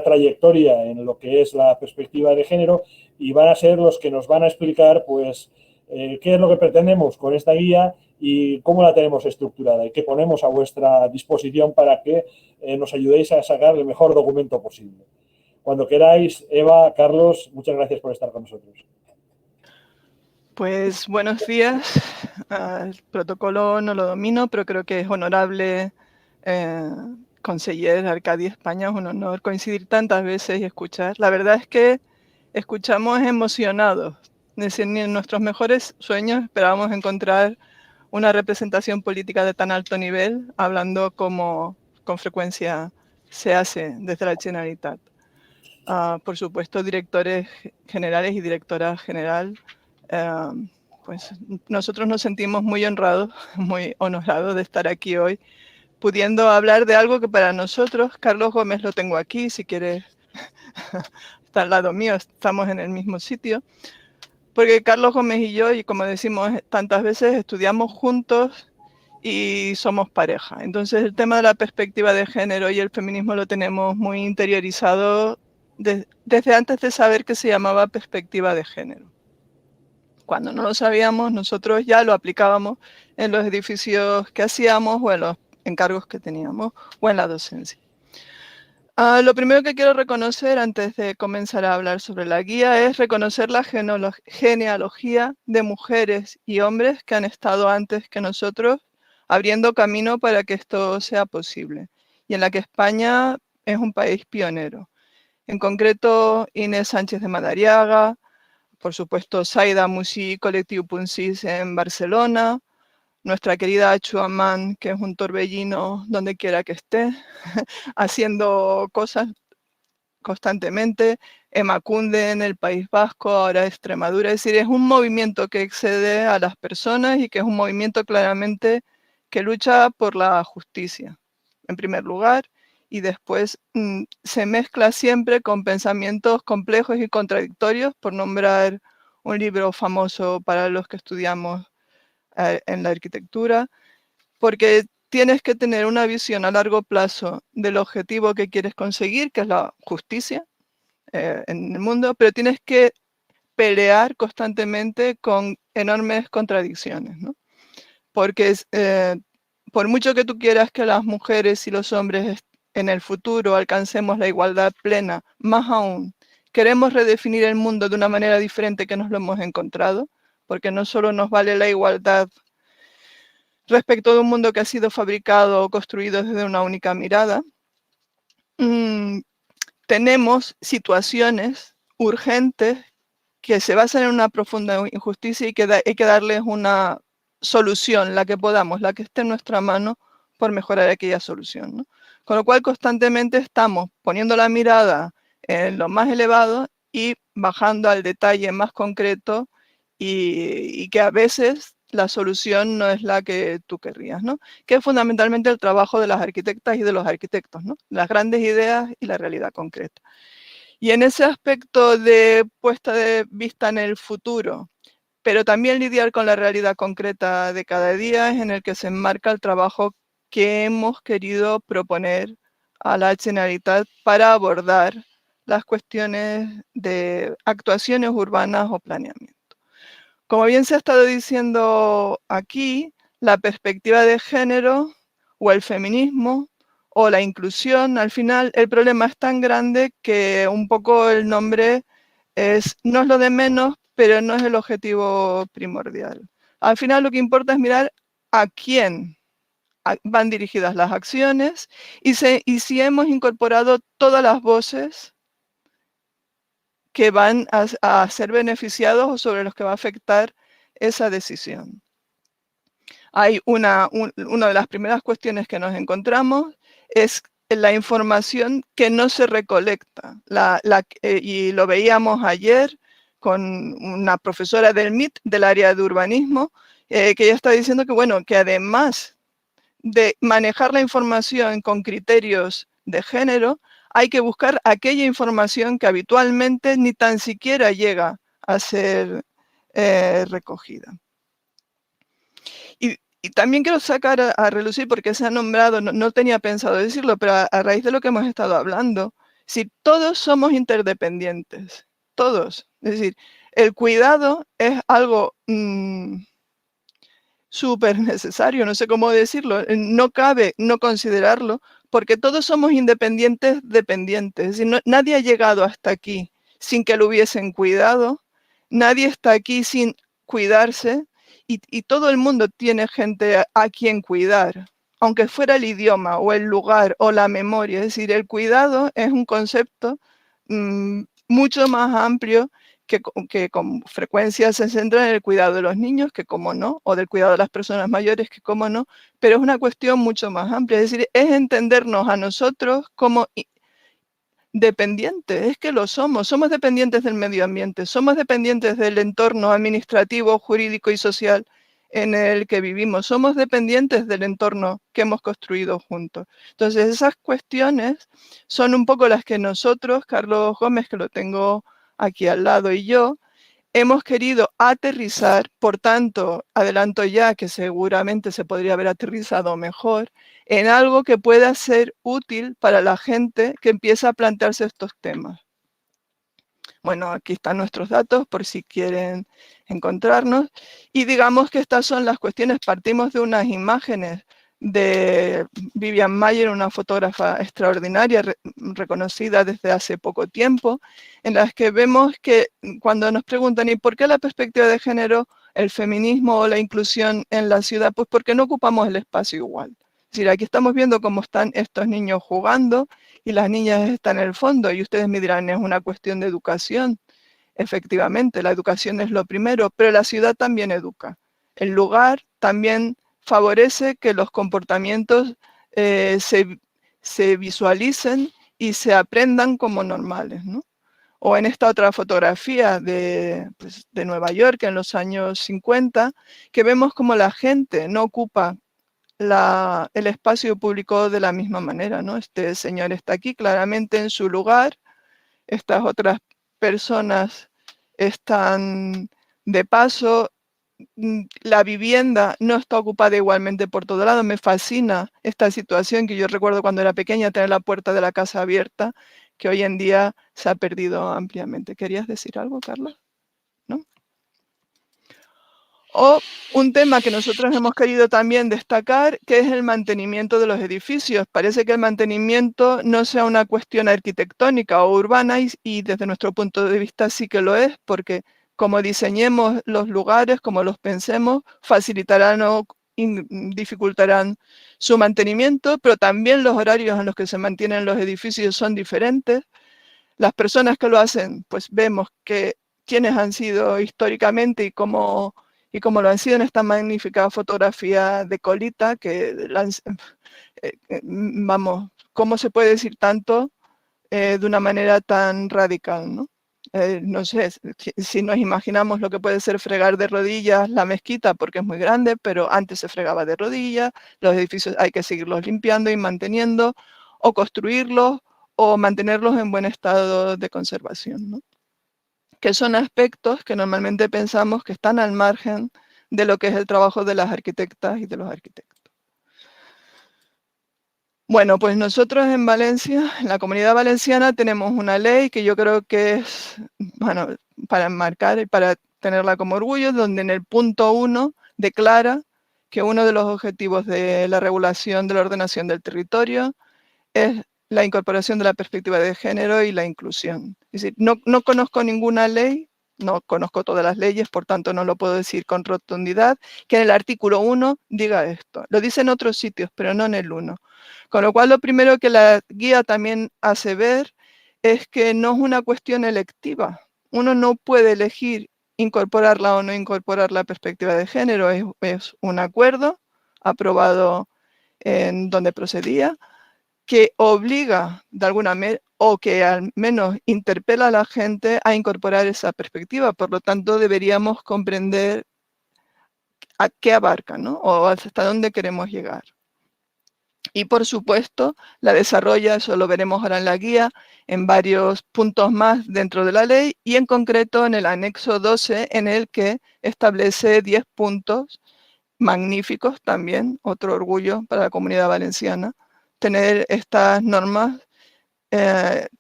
B: trayectoria en lo que es la perspectiva de género y van a ser los que nos van a explicar pues qué es lo que pretendemos con esta guía y cómo la tenemos estructurada y qué ponemos a vuestra disposición para que nos ayudéis a sacar el mejor documento posible. Cuando queráis, Eva, Carlos, muchas gracias por estar con nosotros.
E: Pues buenos días. El protocolo no lo domino, pero creo que es honorable conseller Arcadi España. Es un honor coincidir tantas veces y escuchar. La verdad es que escuchamos emocionados. Es decir, ni en nuestros mejores sueños esperábamos encontrar una representación política de tan alto nivel, hablando como con frecuencia se hace desde la Generalitat. Por supuesto, directores generales y directora general, pues nosotros nos sentimos muy honrados, muy honorados de estar aquí hoy, pudiendo hablar de algo que para nosotros, Carlos Gómez lo tengo aquí, si quieres, está al lado mío, estamos en el mismo sitio, porque Carlos Gómez y yo, y como decimos tantas veces, estudiamos juntos y somos pareja. Entonces el tema de la perspectiva de género y el feminismo lo tenemos muy interiorizado desde antes de saber que se llamaba perspectiva de género. Cuando no lo sabíamos, nosotros ya lo aplicábamos en los edificios que hacíamos o en los encargos que teníamos o en la docencia. Lo primero que quiero reconocer antes de comenzar a hablar sobre la guía es reconocer la genealogía de mujeres y hombres que han estado antes que nosotros abriendo camino para que esto sea posible y en la que España es un país pionero. En concreto, Inés Sánchez de Madariaga, por supuesto, Saida Musi, Colectivo Punsis en Barcelona, nuestra querida Achu Amán, que es un torbellino donde quiera que esté, haciendo cosas constantemente, Emakunde en el País Vasco, ahora Extremadura, es decir, es un movimiento que excede a las personas y que es un movimiento claramente que lucha por la justicia, en primer lugar, y después se mezcla siempre con pensamientos complejos y contradictorios, por nombrar un libro famoso para los que estudiamos en la arquitectura, porque tienes que tener una visión a largo plazo del objetivo que quieres conseguir, que es la justicia en el mundo, pero tienes que pelear constantemente con enormes contradicciones, ¿no? Porque por mucho que tú quieras que las mujeres y los hombres en el futuro alcancemos la igualdad plena, más aún, queremos redefinir el mundo de una manera diferente que nos lo hemos encontrado, porque no solo nos vale la igualdad respecto de un mundo que ha sido fabricado o construido desde una única mirada, tenemos situaciones urgentes que se basan en una profunda injusticia y que hay que darles una solución, la que podamos, la que esté en nuestra mano por mejorar aquella solución, ¿no? Con lo cual constantemente estamos poniendo la mirada en lo más elevado y bajando al detalle más concreto y que a veces la solución no es la que tú querrías, ¿no? Que es fundamentalmente el trabajo de las arquitectas y de los arquitectos, ¿no? Las grandes ideas y la realidad concreta. Y en ese aspecto de puesta de vista en el futuro, pero también lidiar con la realidad concreta de cada día, es en el que se enmarca el trabajo que hemos querido proponer a la Generalitat para abordar las cuestiones de actuaciones urbanas o planeamiento. Como bien se ha estado diciendo aquí, la perspectiva de género o el feminismo o la inclusión, al final el problema es tan grande que un poco el nombre no es lo de menos, pero no es el objetivo primordial. Al final lo que importa es mirar a quién van dirigidas las acciones y si hemos incorporado todas las voces que van a ser beneficiados o sobre los que va a afectar esa decisión. Hay una de las primeras cuestiones que nos encontramos es la información que no se recolecta. Y lo veíamos ayer con una profesora del MIT, del área de urbanismo, que ella está diciendo que, bueno, que además de manejar la información con criterios de género, hay que buscar aquella información que habitualmente ni tan siquiera llega a ser recogida. Y también quiero sacar a relucir, porque se ha nombrado, no tenía pensado decirlo, pero a raíz de lo que hemos estado hablando, si todos somos interdependientes, todos. Es decir, el cuidado es algo súper necesario, no sé cómo decirlo, no cabe no considerarlo, porque todos somos independientes dependientes. Es decir, nadie ha llegado hasta aquí sin que lo hubiesen cuidado, nadie está aquí sin cuidarse, y todo el mundo tiene gente a quien cuidar, aunque fuera el idioma o el lugar o la memoria. Es decir, el cuidado es un concepto mucho más amplio que con frecuencia se centra en el cuidado de los niños, que como no, o del cuidado de las personas mayores, que como no, pero es una cuestión mucho más amplia. Es decir, es entendernos a nosotros como dependientes, es que lo somos dependientes del medio ambiente, somos dependientes del entorno administrativo, jurídico y social en el que vivimos, somos dependientes del entorno que hemos construido juntos. Entonces, esas cuestiones son un poco las que nosotros, Carlos Gómez, que lo tengo aquí al lado, y yo, hemos querido aterrizar. Por tanto, adelanto ya que seguramente se podría haber aterrizado mejor en algo que pueda ser útil para la gente que empieza a plantearse estos temas. Bueno, aquí están nuestros datos por si quieren encontrarnos. Y digamos que estas son las cuestiones. Partimos de unas imágenes de Vivian Mayer, una fotógrafa extraordinaria, reconocida desde hace poco tiempo, en las que vemos que cuando nos preguntan ¿y por qué la perspectiva de género, el feminismo o la inclusión en la ciudad? Pues porque no ocupamos el espacio igual. Es decir, aquí estamos viendo cómo están estos niños jugando y las niñas están en el fondo, y ustedes me dirán, es una cuestión de educación. Efectivamente, la educación es lo primero, pero la ciudad también educa. El lugar también favorece que los comportamientos se visualicen y se aprendan como normales, ¿no? O en esta otra fotografía de Nueva York en los años 50, que vemos como la gente no ocupa el espacio público de la misma manera, ¿no? Este señor está aquí claramente en su lugar, estas otras personas están de paso, la vivienda no está ocupada igualmente por todo lado. Me fascina esta situación que yo recuerdo cuando era pequeña, tener la puerta de la casa abierta, que hoy en día se ha perdido ampliamente. ¿Querías decir algo, Carla? ¿No? O un tema que nosotros hemos querido también destacar, que es el mantenimiento de los edificios. Parece que el mantenimiento no sea una cuestión arquitectónica o urbana y desde nuestro punto de vista sí que lo es, porque como diseñemos los lugares, como los pensemos, facilitarán o dificultarán su mantenimiento, pero también los horarios en los que se mantienen los edificios son diferentes. Las personas que lo hacen, pues vemos que quiénes han sido históricamente y cómo lo han sido en esta magnífica fotografía de Colita, que vamos, ¿cómo se puede decir tanto de una manera tan radical, ¿no? No sé, si nos imaginamos lo que puede ser fregar de rodillas la mezquita, porque es muy grande, pero antes se fregaba de rodillas, los edificios hay que seguirlos limpiando y manteniendo, o construirlos, o mantenerlos en buen estado de conservación, ¿no? Que son aspectos que normalmente pensamos que están al margen de lo que es el trabajo de las arquitectas y de los arquitectos. Bueno, pues nosotros en Valencia, en la Comunidad Valenciana, tenemos una ley que yo creo que es, bueno, para enmarcar y para tenerla como orgullo, donde en el punto 1 declara que uno de los objetivos de la regulación de la ordenación del territorio es la incorporación de la perspectiva de género y la inclusión. Es decir, no conozco ninguna ley, no conozco todas las leyes, por tanto no lo puedo decir con rotundidad, que en el artículo 1 diga esto. Lo dice en otros sitios, pero no en el 1. Con lo cual, lo primero que la guía también hace ver es que no es una cuestión electiva. Uno no puede elegir incorporarla o no incorporar la perspectiva de género. Es un acuerdo aprobado en donde procedía, que obliga de alguna manera, o que al menos interpela a la gente a incorporar esa perspectiva. Por lo tanto, deberíamos comprender a qué abarca, ¿no? O hasta dónde queremos llegar. Y por supuesto, la desarrolla, eso lo veremos ahora en la guía, en varios puntos más dentro de la ley y en concreto en el anexo 12, en el que establece 10 puntos magníficos también, otro orgullo para la Comunidad Valenciana, tener estas normas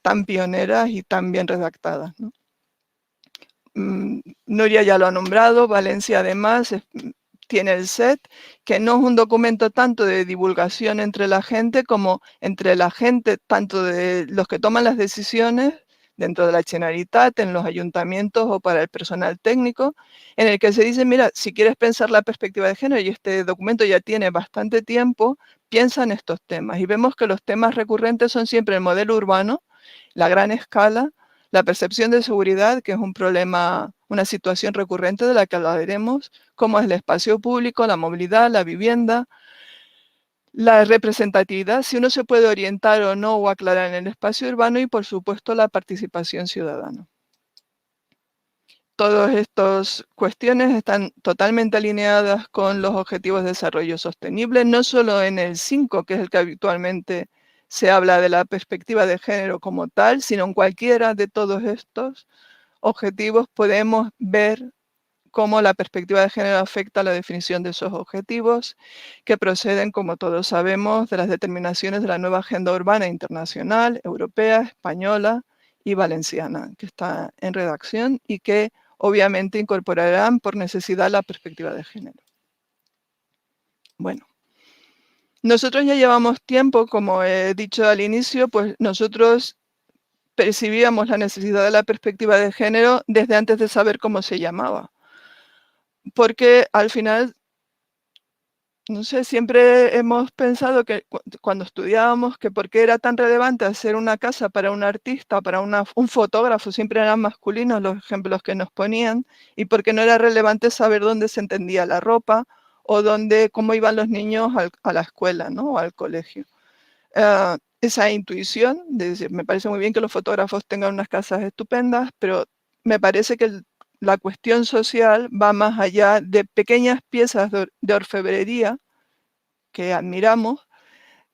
E: tan pioneras y tan bien redactadas, ¿no? Nuria ya lo ha nombrado, Valencia además tiene el SET, que no es un documento tanto de divulgación entre la gente como entre la gente, tanto de los que toman las decisiones dentro de la Generalitat, en los ayuntamientos o para el personal técnico, en el que se dice, mira, si quieres pensar la perspectiva de género, y este documento ya tiene bastante tiempo, piensa en estos temas. Y vemos que los temas recurrentes son siempre el modelo urbano, la gran escala, la percepción de seguridad, que es un problema, una situación recurrente de la que hablaremos, como es el espacio público, la movilidad, la vivienda, la representatividad, si uno se puede orientar o no o aclarar en el espacio urbano y, por supuesto, la participación ciudadana. Todas estas cuestiones están totalmente alineadas con los objetivos de desarrollo sostenible, no solo en el 5, que es el que habitualmente se habla de la perspectiva de género como tal, sino en cualquiera de todos estos objetivos podemos ver cómo la perspectiva de género afecta a la definición de esos objetivos, que proceden, como todos sabemos, de las determinaciones de la nueva Agenda Urbana Internacional, Europea, Española y Valenciana, que está en redacción y que obviamente incorporarán por necesidad la perspectiva de género. Bueno, nosotros ya llevamos tiempo, como he dicho al inicio, pues nosotros percibíamos la necesidad de la perspectiva de género desde antes de saber cómo se llamaba. Porque al final, no sé, siempre hemos pensado que cuando estudiábamos que por qué era tan relevante hacer una casa para un artista, para un fotógrafo, siempre eran masculinos los ejemplos que nos ponían, y porque no era relevante saber dónde se entendía la ropa o cómo iban los niños a la escuela, ¿no? O al colegio. Esa intuición de decir, me parece muy bien que los fotógrafos tengan unas casas estupendas, pero me parece que la cuestión social va más allá de pequeñas piezas de orfebrería que admiramos,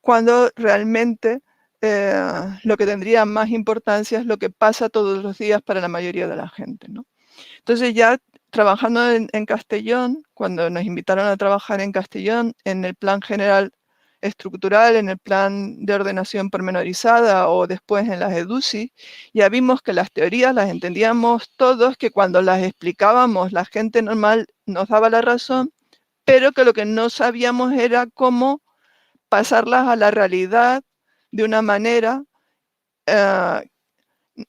E: cuando realmente lo que tendría más importancia es lo que pasa todos los días para la mayoría de la gente, ¿no? Entonces ya trabajando en Castellón, cuando nos invitaron a trabajar en Castellón, en el plan general estructural, en el plan de ordenación pormenorizada o después en las EDUSI, ya vimos que las teorías las entendíamos todos, que cuando las explicábamos la gente normal nos daba la razón, pero que lo que no sabíamos era cómo pasarlas a la realidad de una manera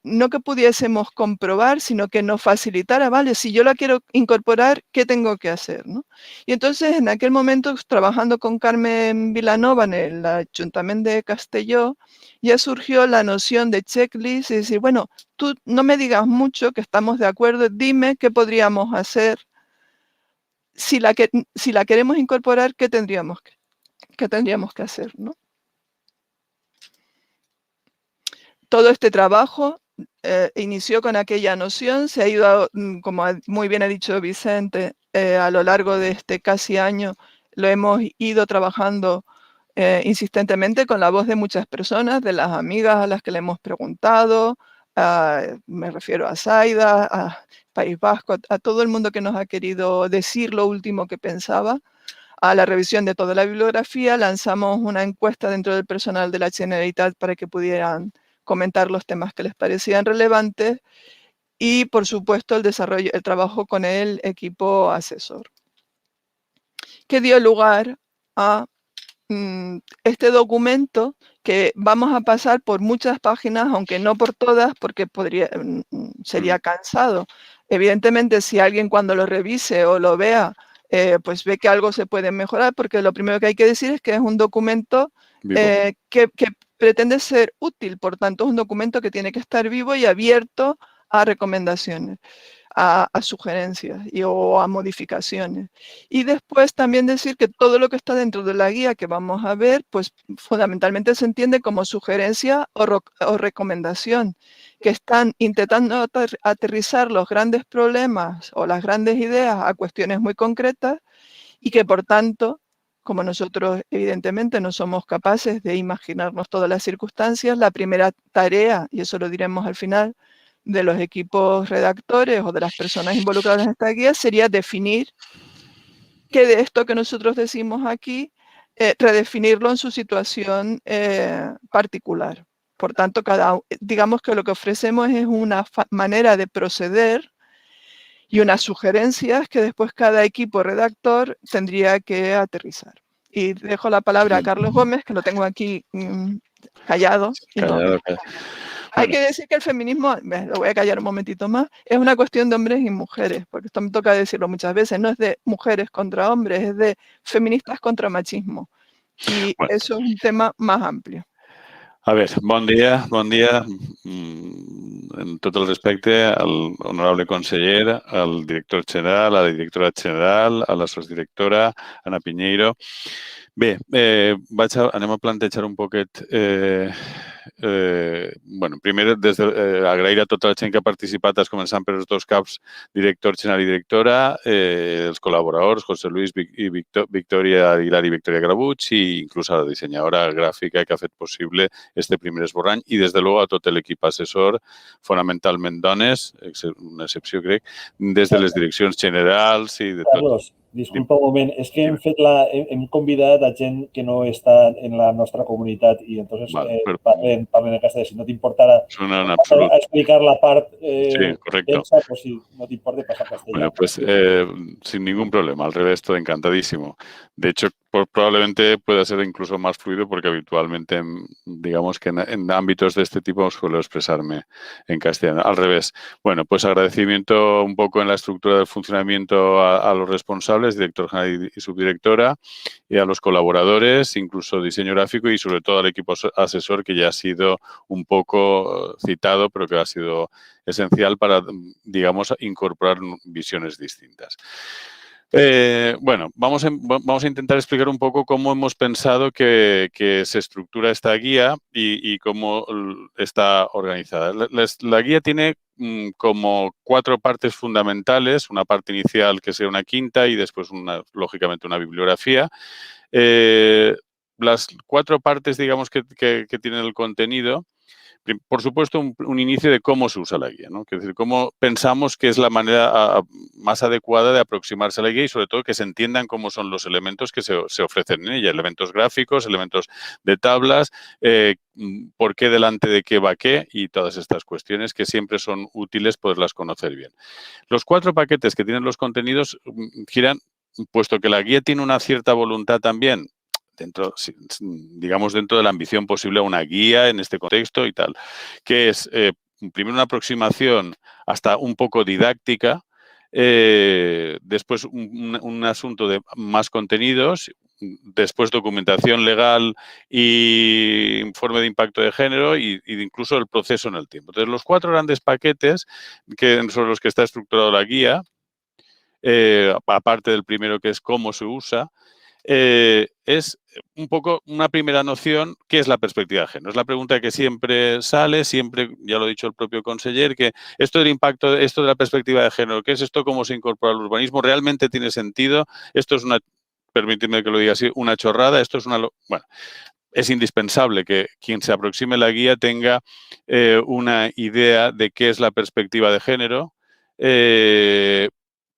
E: no que pudiésemos comprobar, sino que nos facilitara, vale, si yo la quiero incorporar, ¿qué tengo que hacer? ¿No? Y entonces, en aquel momento, trabajando con Carmen Vilanova en el Ayuntamiento de Castelló, ya surgió la noción de checklist y decir, bueno, tú no me digas mucho, que estamos de acuerdo, dime qué podríamos hacer. Si la queremos incorporar, ¿qué tendríamos que hacer? ¿No? Todo este trabajo inició con aquella noción, se ha ido, como muy bien ha dicho Vicente, a lo largo de este casi año lo hemos ido trabajando insistentemente con la voz de muchas personas, de las amigas a las que le hemos preguntado, me refiero a Zaida, a País Vasco, a todo el mundo que nos ha querido decir lo último que pensaba. A la revisión de toda la bibliografía, lanzamos una encuesta dentro del personal de la Generalitat para que pudieran comentar los temas que les parecían relevantes y, por supuesto, el trabajo con el equipo asesor, que dio lugar a este documento que vamos a pasar por muchas páginas, aunque no por todas, porque sería cansado. Evidentemente, si alguien cuando lo revise o lo vea, pues ve que algo se puede mejorar, porque lo primero que hay que decir es que es un documento que pretende ser útil, por tanto es un documento que tiene que estar vivo y abierto a recomendaciones, a sugerencias o a modificaciones. Y después también decir que todo lo que está dentro de la guía que vamos a ver, pues fundamentalmente se entiende como sugerencia o recomendación, que están intentando aterrizar los grandes problemas o las grandes ideas a cuestiones muy concretas y que por tanto, como nosotros evidentemente no somos capaces de imaginarnos todas las circunstancias, la primera tarea, y eso lo diremos al final, de los equipos redactores o de las personas involucradas en esta guía sería definir qué de esto que nosotros decimos aquí, redefinirlo en su situación particular. Por tanto, digamos que lo que ofrecemos es una manera de proceder y unas sugerencias que después cada equipo redactor tendría que aterrizar. Y dejo la palabra a Carlos Gómez, que lo tengo aquí callado.
F: Callado.
E: Hay que decir que el feminismo, lo voy a callar un momentito más, es una cuestión de hombres y mujeres, porque esto me toca decirlo muchas veces, no es de mujeres contra hombres, es de feministas contra machismo. Y eso es un tema más amplio.
F: A ver, bon dia. En tot el respecte al honorable conseller, al director general, a la directora general, a la sosdirectora, Ana Piñeiro. Bé, anem a plantejar un poquet... primer, agrair a tota la gent que ha participat, començant per els dos caps, director general i directora, els col·laboradors, José Luis i Victoria Grabuig, i inclús a la dissenyadora gràfica que ha fet possible este primer esborrany, i des de luego a tot l'equip assessor, fonamentalment dones, una excepció crec, des de les direccions generals i de tot.
B: Carlos, disculpa un moment, és que hem convidat a gent que no està en la nostra comunitat i entonces parlen en castellà. Si no t'importarà explicar la part densa, pues si no t'importa pasar a castellà.
F: Bueno, pues sin ningún problema, al revés, todo encantadísimo. De hecho, probablemente pueda ser incluso más fluido porque habitualmente, digamos que en ámbitos de este tipo suelo expresarme en castellano. Al revés. Bueno, pues agradecimiento un poco en la estructura del funcionamiento a los responsables, director general y subdirectora, y a los colaboradores, incluso diseño gráfico y sobre todo al equipo asesor que ya ha sido un poco citado, pero que ha sido esencial para, digamos, incorporar visiones distintas. Vamos a intentar explicar un poco cómo hemos pensado que se estructura esta guía y cómo está organizada. La guía tiene como 4 partes fundamentales, una parte inicial que sea una quinta y después, lógicamente, una bibliografía. Las 4 partes, digamos, que tienen el contenido, por supuesto, un inicio de cómo se usa la guía, ¿no? Es decir, cómo pensamos que es la manera más adecuada de aproximarse a la guía y, sobre todo, que se entiendan cómo son los elementos que se ofrecen en ella, elementos gráficos, elementos de tablas, por qué delante de qué va qué y todas estas cuestiones que siempre son útiles poderlas conocer bien. Los 4 paquetes que tienen los contenidos giran, puesto que la guía tiene una cierta voluntad también, digamos, dentro de la ambición posible a una guía en este contexto y tal, que es primero una aproximación hasta un poco didáctica, después un asunto de más contenidos, después documentación legal y informe de impacto de género y incluso el proceso en el tiempo. Entonces, los 4 grandes paquetes sobre los que está estructurada la guía, aparte del primero que es cómo se usa, es un poco una primera noción, ¿qué es la perspectiva de género? Es la pregunta que siempre sale, siempre, ya lo ha dicho el propio conseller, que esto del impacto, esto de la perspectiva de género, ¿qué es esto? ¿Cómo se incorpora al urbanismo? ¿Realmente tiene sentido? Esto es una, permíteme que lo diga así, una chorrada, esto es una... Bueno, es indispensable que quien se aproxime a la guía tenga una idea de qué es la perspectiva de género,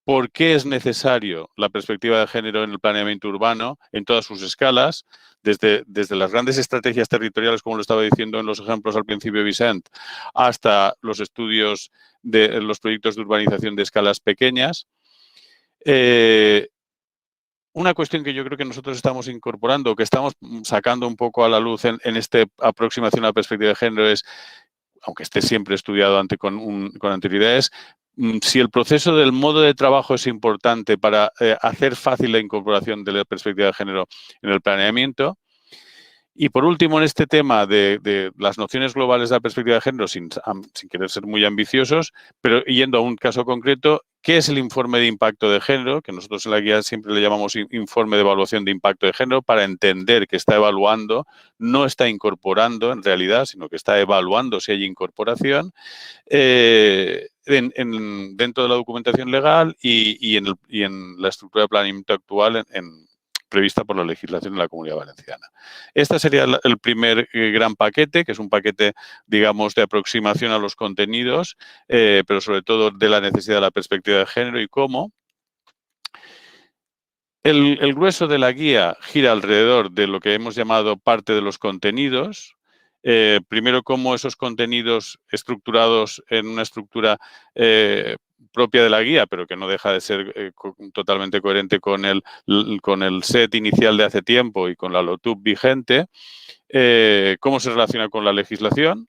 F: por qué es necesario la perspectiva de género en el planeamiento urbano en todas sus escalas, desde las grandes estrategias territoriales, como lo estaba diciendo en los ejemplos al principio Vicent, hasta los estudios de los proyectos de urbanización de escalas pequeñas. Una cuestión que yo creo que nosotros estamos incorporando, que estamos sacando un poco a la luz en esta aproximación a la perspectiva de género es, aunque esté siempre estudiado con anterioridad, es si el proceso del modo de trabajo es importante para hacer fácil la incorporación de la perspectiva de género en el planeamiento. Y por último, en este tema de las nociones globales de la perspectiva de género, sin querer ser muy ambiciosos, pero yendo a un caso concreto, ¿qué es el informe de impacto de género? Que nosotros en la guía siempre le llamamos informe de evaluación de impacto de género, para entender que está evaluando, no está incorporando en realidad, sino que está evaluando si hay incorporación dentro de la documentación legal y en la estructura de planeamiento actual prevista por la legislación de la Comunidad Valenciana. Este sería el primer gran paquete, que es un paquete, digamos, de aproximación a los contenidos, pero sobre todo de la necesidad de la perspectiva de género y cómo. El grueso de la guía gira alrededor de lo que hemos llamado parte de los contenidos. Primero, cómo esos contenidos estructurados en una estructura propia de la guía, pero que no deja de ser totalmente coherente con el set inicial de hace tiempo y con la LOTUB vigente, cómo se relaciona con la legislación.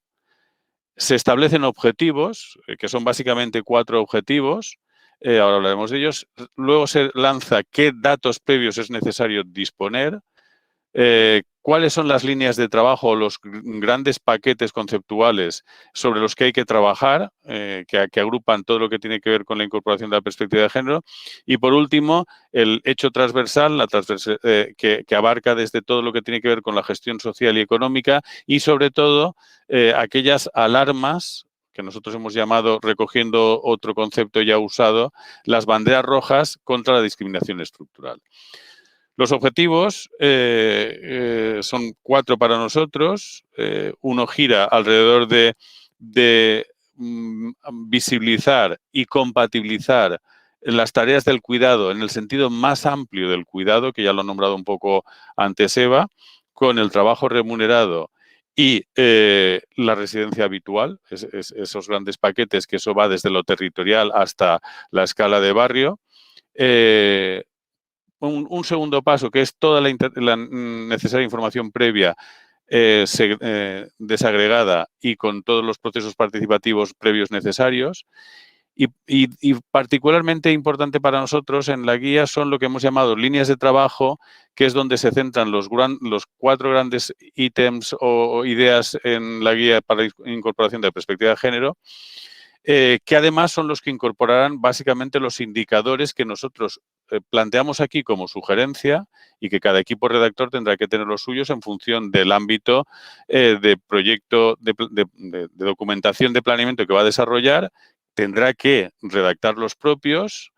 F: Se establecen objetivos, que son básicamente 4 objetivos, ahora hablaremos de ellos. Luego se lanza qué datos previos es necesario disponer, cuáles son las líneas de trabajo o los grandes paquetes conceptuales sobre los que hay que trabajar, que agrupan todo lo que tiene que ver con la incorporación de la perspectiva de género. Y por último, el hecho transversal, que abarca desde todo lo que tiene que ver con la gestión social y económica y sobre todo aquellas alarmas que nosotros hemos llamado, recogiendo otro concepto ya usado, las banderas rojas contra la discriminación estructural. Los objetivos son 4 para nosotros. Uno gira alrededor de visibilizar y compatibilizar las tareas del cuidado en el sentido más amplio del cuidado, que ya lo ha nombrado un poco antes Eva, con el trabajo remunerado y la residencia habitual, esos grandes paquetes, que eso va desde lo territorial hasta la escala de barrio. Un segundo paso, que es toda la necesaria información previa desagregada y con todos los procesos participativos previos necesarios. Y particularmente importante para nosotros en la guía son lo que hemos llamado líneas de trabajo, que es donde se centran los 4 grandes ítems o ideas en la guía para la incorporación de la perspectiva de género, que además son los que incorporarán básicamente los indicadores que nosotros planteamos aquí como sugerencia y que cada equipo redactor tendrá que tener los suyos en función del ámbito de proyecto de documentación de planeamiento que va a desarrollar. Tendrá que redactar los propios,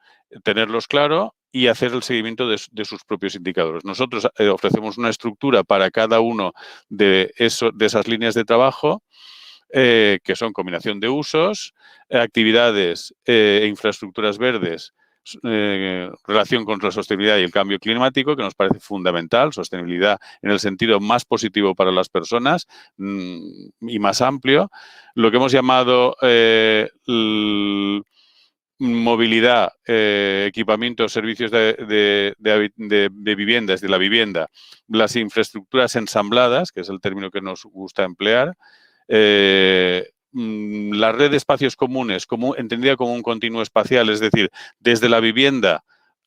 F: tenerlos claro y hacer el seguimiento de sus propios indicadores. Nosotros ofrecemos una estructura para cada uno de esas líneas de trabajo que son combinación de usos, actividades e infraestructuras verdes, relación con la sostenibilidad y el cambio climático, que nos parece fundamental, sostenibilidad en el sentido más positivo para las personas y más amplio. Lo que hemos llamado movilidad, equipamientos, servicios de viviendas, de la vivienda, las infraestructuras ensambladas, que es el término que nos gusta emplear, la red de espacios comunes, entendida como un continuo espacial, es decir, desde la vivienda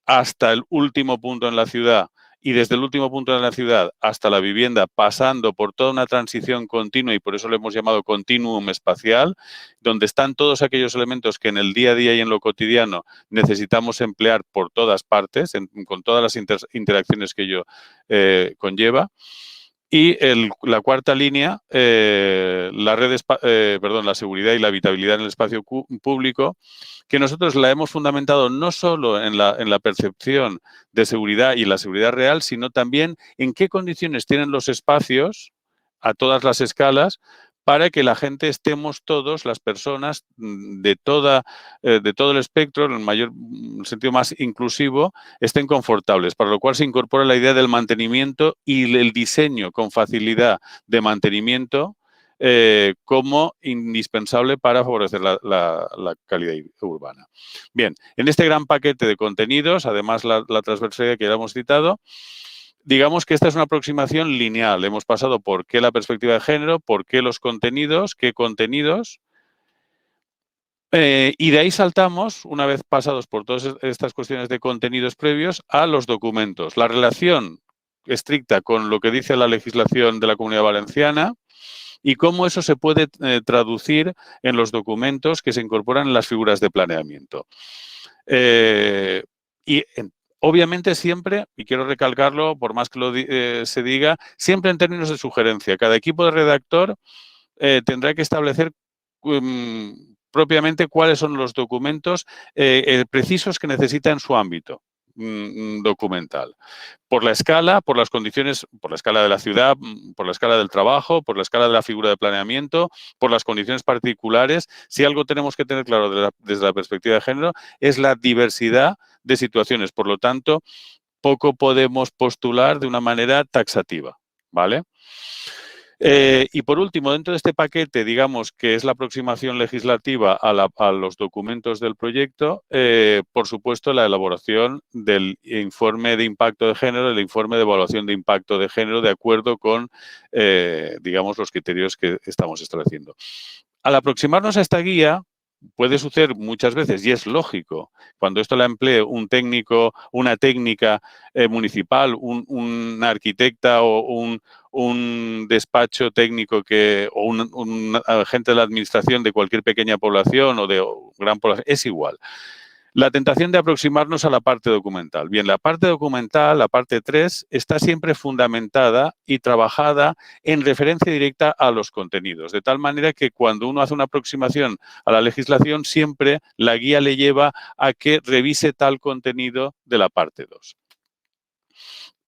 F: hasta el último punto en la ciudad y desde el último punto de la ciudad hasta la vivienda, pasando por toda una transición continua, y por eso lo hemos llamado continuum espacial, donde están todos aquellos elementos que en el día a día y en lo cotidiano necesitamos emplear por todas partes, con todas las interacciones que ello conlleva. Y la cuarta línea, la seguridad y la habitabilidad en el espacio público, que nosotros la hemos fundamentado no solo en la percepción de seguridad y la seguridad real, sino también en qué condiciones tienen los espacios a todas las escalas para que la gente estemos todos, las personas de todo el espectro, en el mayor sentido más inclusivo, estén confortables, para lo cual se incorpora la idea del mantenimiento y el diseño con facilidad de mantenimiento como indispensable para favorecer la calidad urbana. Bien, en este gran paquete de contenidos, además la transversalidad que ya hemos citado, digamos que esta es una aproximación lineal. Hemos pasado por qué la perspectiva de género, por qué los contenidos, qué contenidos, y de ahí saltamos, una vez pasados por todas estas cuestiones de contenidos previos, a los documentos. La relación estricta con lo que dice la legislación de la Comunidad Valenciana y cómo eso se puede traducir en los documentos que se incorporan en las figuras de planeamiento. Obviamente siempre, y quiero recalcarlo, por más que se diga, siempre en términos de sugerencia. Cada equipo de redactor tendrá que establecer propiamente cuáles son los documentos precisos que necesita en su ámbito documental. Por la escala, por las condiciones, por la escala de la ciudad, por la escala del trabajo, por la escala de la figura de planeamiento, por las condiciones particulares. Si algo tenemos que tener claro desde la perspectiva de género es la diversidad de situaciones. Por lo tanto, poco podemos postular de una manera taxativa, ¿vale? Y por último, dentro de este paquete, digamos que es la aproximación legislativa a los documentos del proyecto, por supuesto, la elaboración del informe de impacto de género, el informe de evaluación de impacto de género, de acuerdo con, digamos, los criterios que estamos estableciendo. Al aproximarnos a esta guía, puede suceder muchas veces, y es lógico, cuando esto la emplee un técnico, una técnica municipal, un arquitecta o un despacho técnico o un agente de la administración de cualquier pequeña población o de gran población, es igual. La tentación de aproximarnos a la parte documental. Bien, la parte documental, la parte 3, está siempre fundamentada y trabajada en referencia directa a los contenidos, de tal manera que cuando uno hace una aproximación a la legislación, siempre la guía le lleva a que revise tal contenido de la parte 2.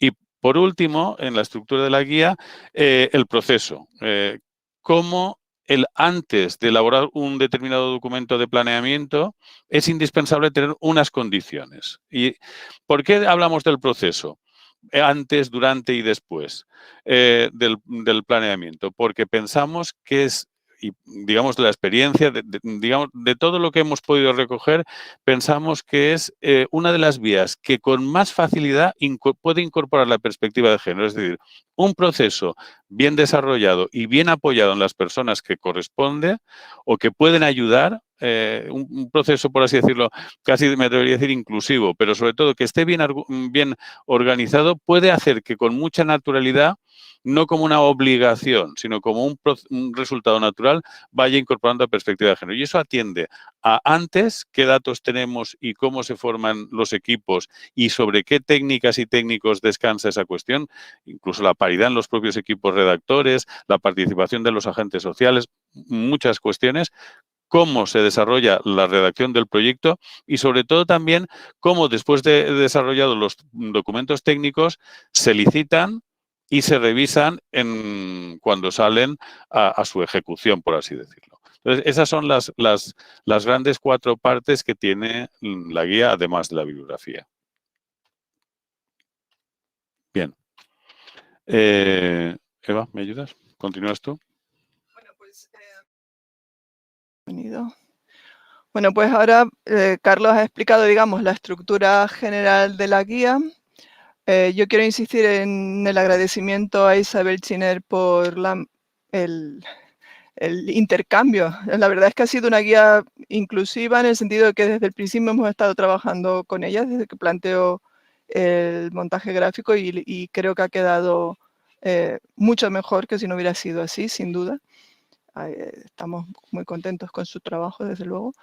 F: Y por último, en la estructura de la guía, el proceso. Cómo antes de elaborar un determinado documento de planeamiento, es indispensable tener unas condiciones. ¿Y por qué hablamos del proceso? Antes, durante y después del planeamiento. Porque pensamos que es, y digamos, de la experiencia, de todo lo que hemos podido recoger, pensamos que es una de las vías que con más facilidad puede incorporar la perspectiva de género. Es decir, un proceso bien desarrollado y bien apoyado en las personas que corresponde o que pueden ayudar, un proceso, por así decirlo, casi me atrevería a decir inclusivo, pero sobre todo que esté bien organizado, puede hacer que con mucha naturalidad, no como una obligación, sino como un resultado natural, vaya incorporando la perspectiva de género. Y eso atiende a antes, qué datos tenemos y cómo se forman los equipos y sobre qué técnicas y técnicos descansa esa cuestión, incluso la paridad en los propios equipos redactores, la participación de los agentes sociales, muchas cuestiones, cómo se desarrolla la redacción del proyecto y sobre todo también cómo después de desarrollados los documentos técnicos se licitan, y se revisan cuando salen a su ejecución, por así decirlo. Entonces, esas son las grandes 4 partes que tiene la guía, además de la bibliografía. Bien. Eva, ¿me ayudas? ¿Continúas tú?
E: Bueno, pues, bueno, pues ahora Carlos ha explicado, digamos, la estructura general de la guía. Yo quiero insistir en el agradecimiento a Isabel Chiner por el intercambio. La verdad es que ha sido una guía inclusiva en el sentido de que desde el principio hemos estado trabajando con ella, desde que planteó el montaje gráfico y creo que ha quedado mucho mejor que si no hubiera sido así, sin duda. Estamos muy contentos con su trabajo, desde luego.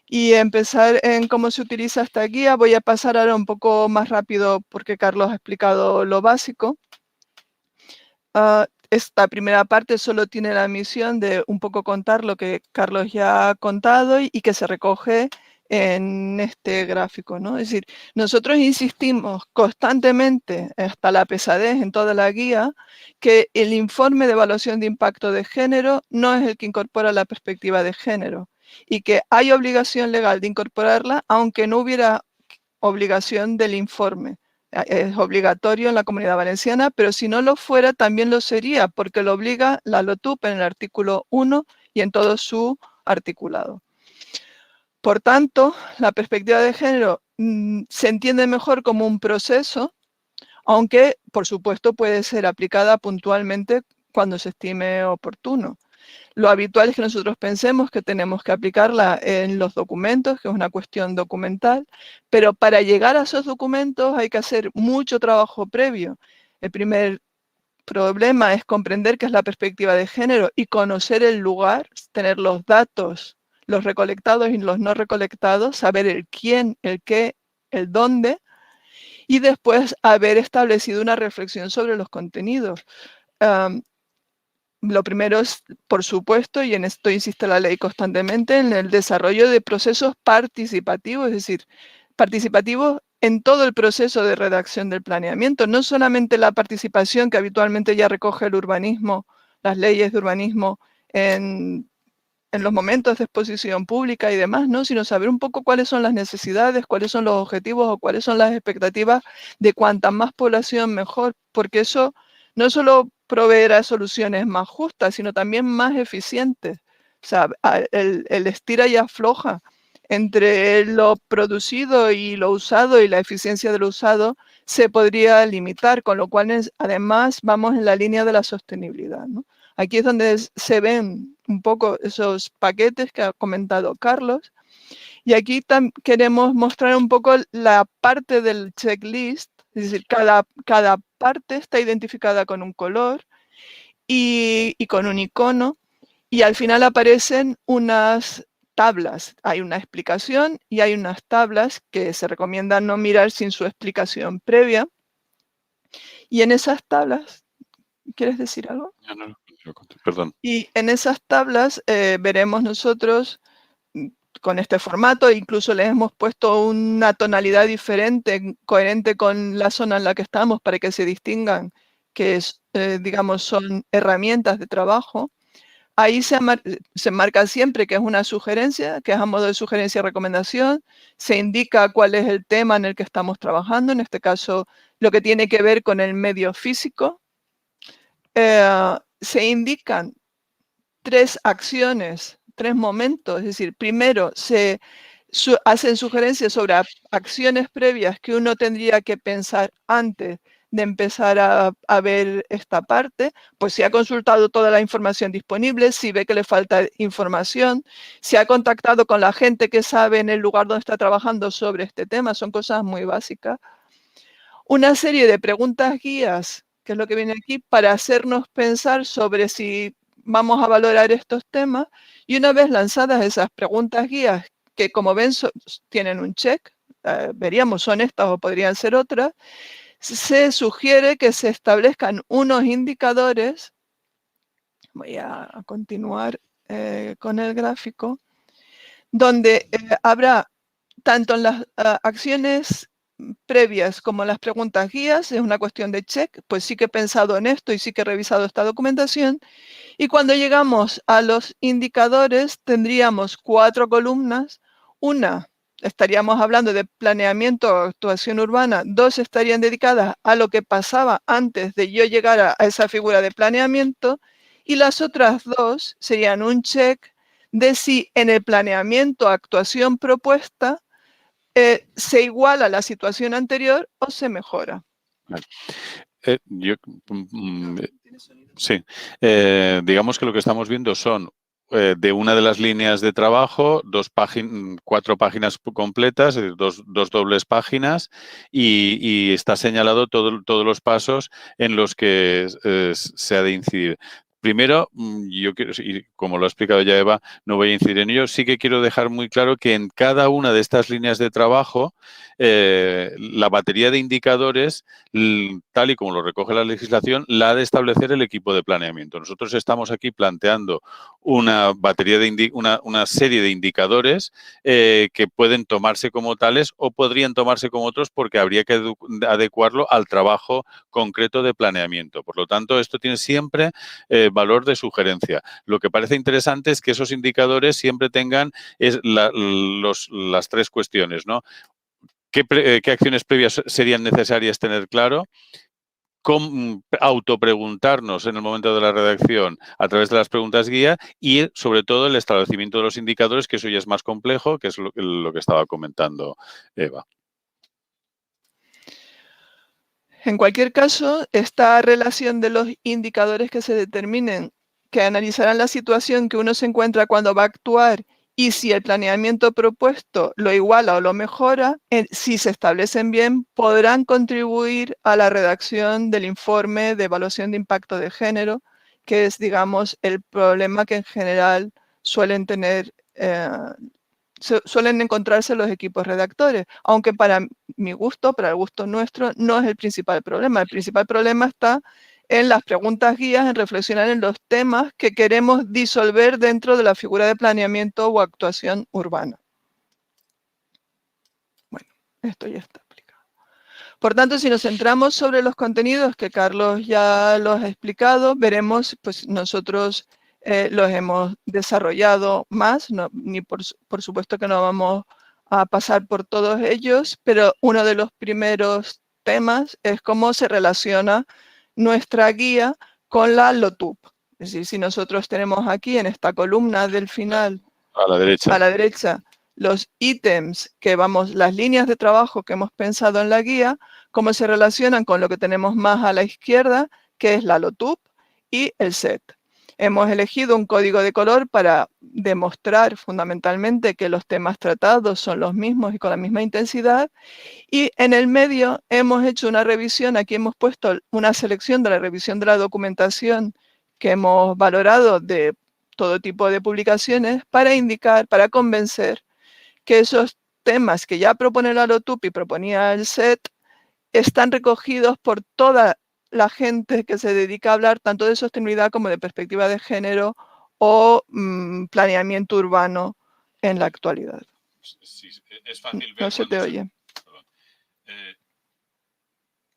E: Y empezar en cómo se utiliza esta guía. Voy a pasar ahora un poco más rápido porque Carlos ha explicado lo básico. Esta primera parte solo tiene la misión de un poco contar lo que Carlos ya ha contado y que se recoge en este gráfico, ¿no? Es decir, nosotros insistimos constantemente, hasta la pesadez en toda la guía, que el informe de evaluación de impacto de género no es el que incorpora la perspectiva de género y que hay obligación legal de incorporarla aunque no hubiera obligación del informe. Es obligatorio en la Comunidad Valenciana, pero si no lo fuera, también lo sería, porque lo obliga la LOTUP en el artículo 1 y en todo su articulado. Por tanto, la perspectiva de género se entiende mejor como un proceso, aunque, por supuesto, puede ser aplicada puntualmente cuando se estime oportuno. Lo habitual es que nosotros pensemos que tenemos que aplicarla en los documentos, que es una cuestión documental, pero para llegar a esos documentos hay que hacer mucho trabajo previo. El primer problema es comprender qué es la perspectiva de género y conocer el lugar, tener los datos, los recolectados y los no recolectados, saber el quién, el qué, el dónde, y después haber establecido una reflexión sobre los contenidos. Lo primero es, por supuesto, y en esto insiste la ley constantemente, en el desarrollo de procesos participativos, es decir, participativos en todo el proceso de redacción del planeamiento, no solamente la participación que habitualmente ya recoge el urbanismo, las leyes de urbanismo en los momentos de exposición pública y demás, ¿no? Sino saber un poco cuáles son las necesidades, cuáles son los objetivos o cuáles son las expectativas de cuanta más población mejor, porque eso no solo proveerá soluciones más justas, sino también más eficientes. O sea, el estira y afloja entre lo producido y lo usado y la eficiencia de lo usado se podría limitar, con lo cual además vamos en la línea de la sostenibilidad, ¿no? Aquí es donde se ven un poco esos paquetes que ha comentado Carlos. Y aquí queremos mostrar un poco la parte del checklist, es decir, cada parte está identificada con un color y con un icono, y al final aparecen unas tablas. Hay una explicación y hay unas tablas que se recomienda no mirar sin su explicación previa. Y en esas tablas, ¿quieres decir algo?
F: No, perdón.
E: Y en esas tablas veremos nosotros con este formato, incluso les hemos puesto una tonalidad diferente, coherente con la zona en la que estamos para que se distingan que digamos, son herramientas de trabajo. Ahí se marca siempre que es una sugerencia, que es a modo de sugerencia y recomendación. Se indica cuál es el tema en el que estamos trabajando, en este caso lo que tiene que ver con el medio físico. Se indican 3 acciones, 3 momentos, es decir, primero se hacen sugerencias sobre acciones previas que uno tendría que pensar antes de empezar a ver esta parte, pues si ha consultado toda la información disponible, si ve que le falta información, si ha contactado con la gente que sabe en el lugar donde está trabajando sobre este tema, son cosas muy básicas. Una serie de preguntas guías, que es lo que viene aquí, para hacernos pensar sobre si vamos a valorar estos temas, y una vez lanzadas esas preguntas guías, que como ven tienen un check, veríamos son estas o podrían ser otras, se sugiere que se establezcan unos indicadores. Voy a continuar con el gráfico, donde habrá tanto en las acciones previas como las preguntas guías, es una cuestión de check, pues sí que he pensado en esto y sí que he revisado esta documentación. Y cuando llegamos a los indicadores, tendríamos 4 columnas. Una, estaríamos hablando de planeamiento o actuación urbana. 2 estarían dedicadas a lo que pasaba antes de yo llegar a esa figura de planeamiento. Y las otras 2 serían un check de si en el planeamiento, actuación propuesta, se iguala a la situación anterior o se mejora.
F: Sí, digamos que lo que estamos viendo son de una de las líneas de trabajo, 4 páginas completas, dos dobles páginas, y está señalado todos los pasos en los que se ha de incidir. Primero, yo quiero, y como lo ha explicado ya Eva, no voy a incidir en ello, sí que quiero dejar muy claro que en cada una de estas líneas de trabajo, la batería de indicadores, tal y como lo recoge la legislación, la ha de establecer el equipo de planeamiento. Nosotros estamos aquí planteando una batería una serie de indicadores que pueden tomarse como tales o podrían tomarse como otros porque habría que adecuarlo al trabajo concreto de planeamiento. Por lo tanto, esto tiene siempre valor de sugerencia. Lo que parece interesante es que esos indicadores siempre tengan las 3 cuestiones, ¿no? ¿Qué acciones previas serían necesarias tener claro? Autopreguntarnos en el momento de la redacción a través de las preguntas guía y, sobre todo, el establecimiento de los indicadores, que eso ya es más complejo, que es lo que estaba comentando Eva.
E: En cualquier caso, esta relación de los indicadores que se determinen, que analizarán la situación que uno se encuentra cuando va a actuar y si el planeamiento propuesto lo iguala o lo mejora, si se establecen bien, podrán contribuir a la redacción del informe de evaluación de impacto de género, que es, digamos, el problema que en general suelen tener suelen encontrarse los equipos redactores, aunque para mi gusto, para el gusto nuestro, no es el principal problema. El principal problema está en las preguntas guías, en reflexionar en los temas que queremos disolver dentro de la figura de planeamiento o actuación urbana. Bueno, esto ya está explicado. Por tanto, si nos centramos sobre los contenidos que Carlos ya los ha explicado, veremos, pues nosotros los hemos desarrollado más, por supuesto que no vamos a pasar por todos ellos, pero uno de los primeros temas es cómo se relaciona nuestra guía con la LOTUP. Es decir, si nosotros tenemos aquí en esta columna del final,
F: a la derecha,
E: los ítems las líneas de trabajo que hemos pensado en la guía, cómo se relacionan con lo que tenemos más a la izquierda, que es la LOTUP y el SET. Hemos elegido un código de color para demostrar fundamentalmente que los temas tratados son los mismos y con la misma intensidad. Y en el medio hemos hecho una revisión, aquí hemos puesto una selección de la revisión de la documentación que hemos valorado de todo tipo de publicaciones para indicar, para convencer que esos temas que ya propone la LOTUP y proponía el SET están recogidos por toda la gente que se dedica a hablar tanto de sostenibilidad como de perspectiva de género o planeamiento urbano en la actualidad.
F: Sí, es fácil ver
E: no se te oye.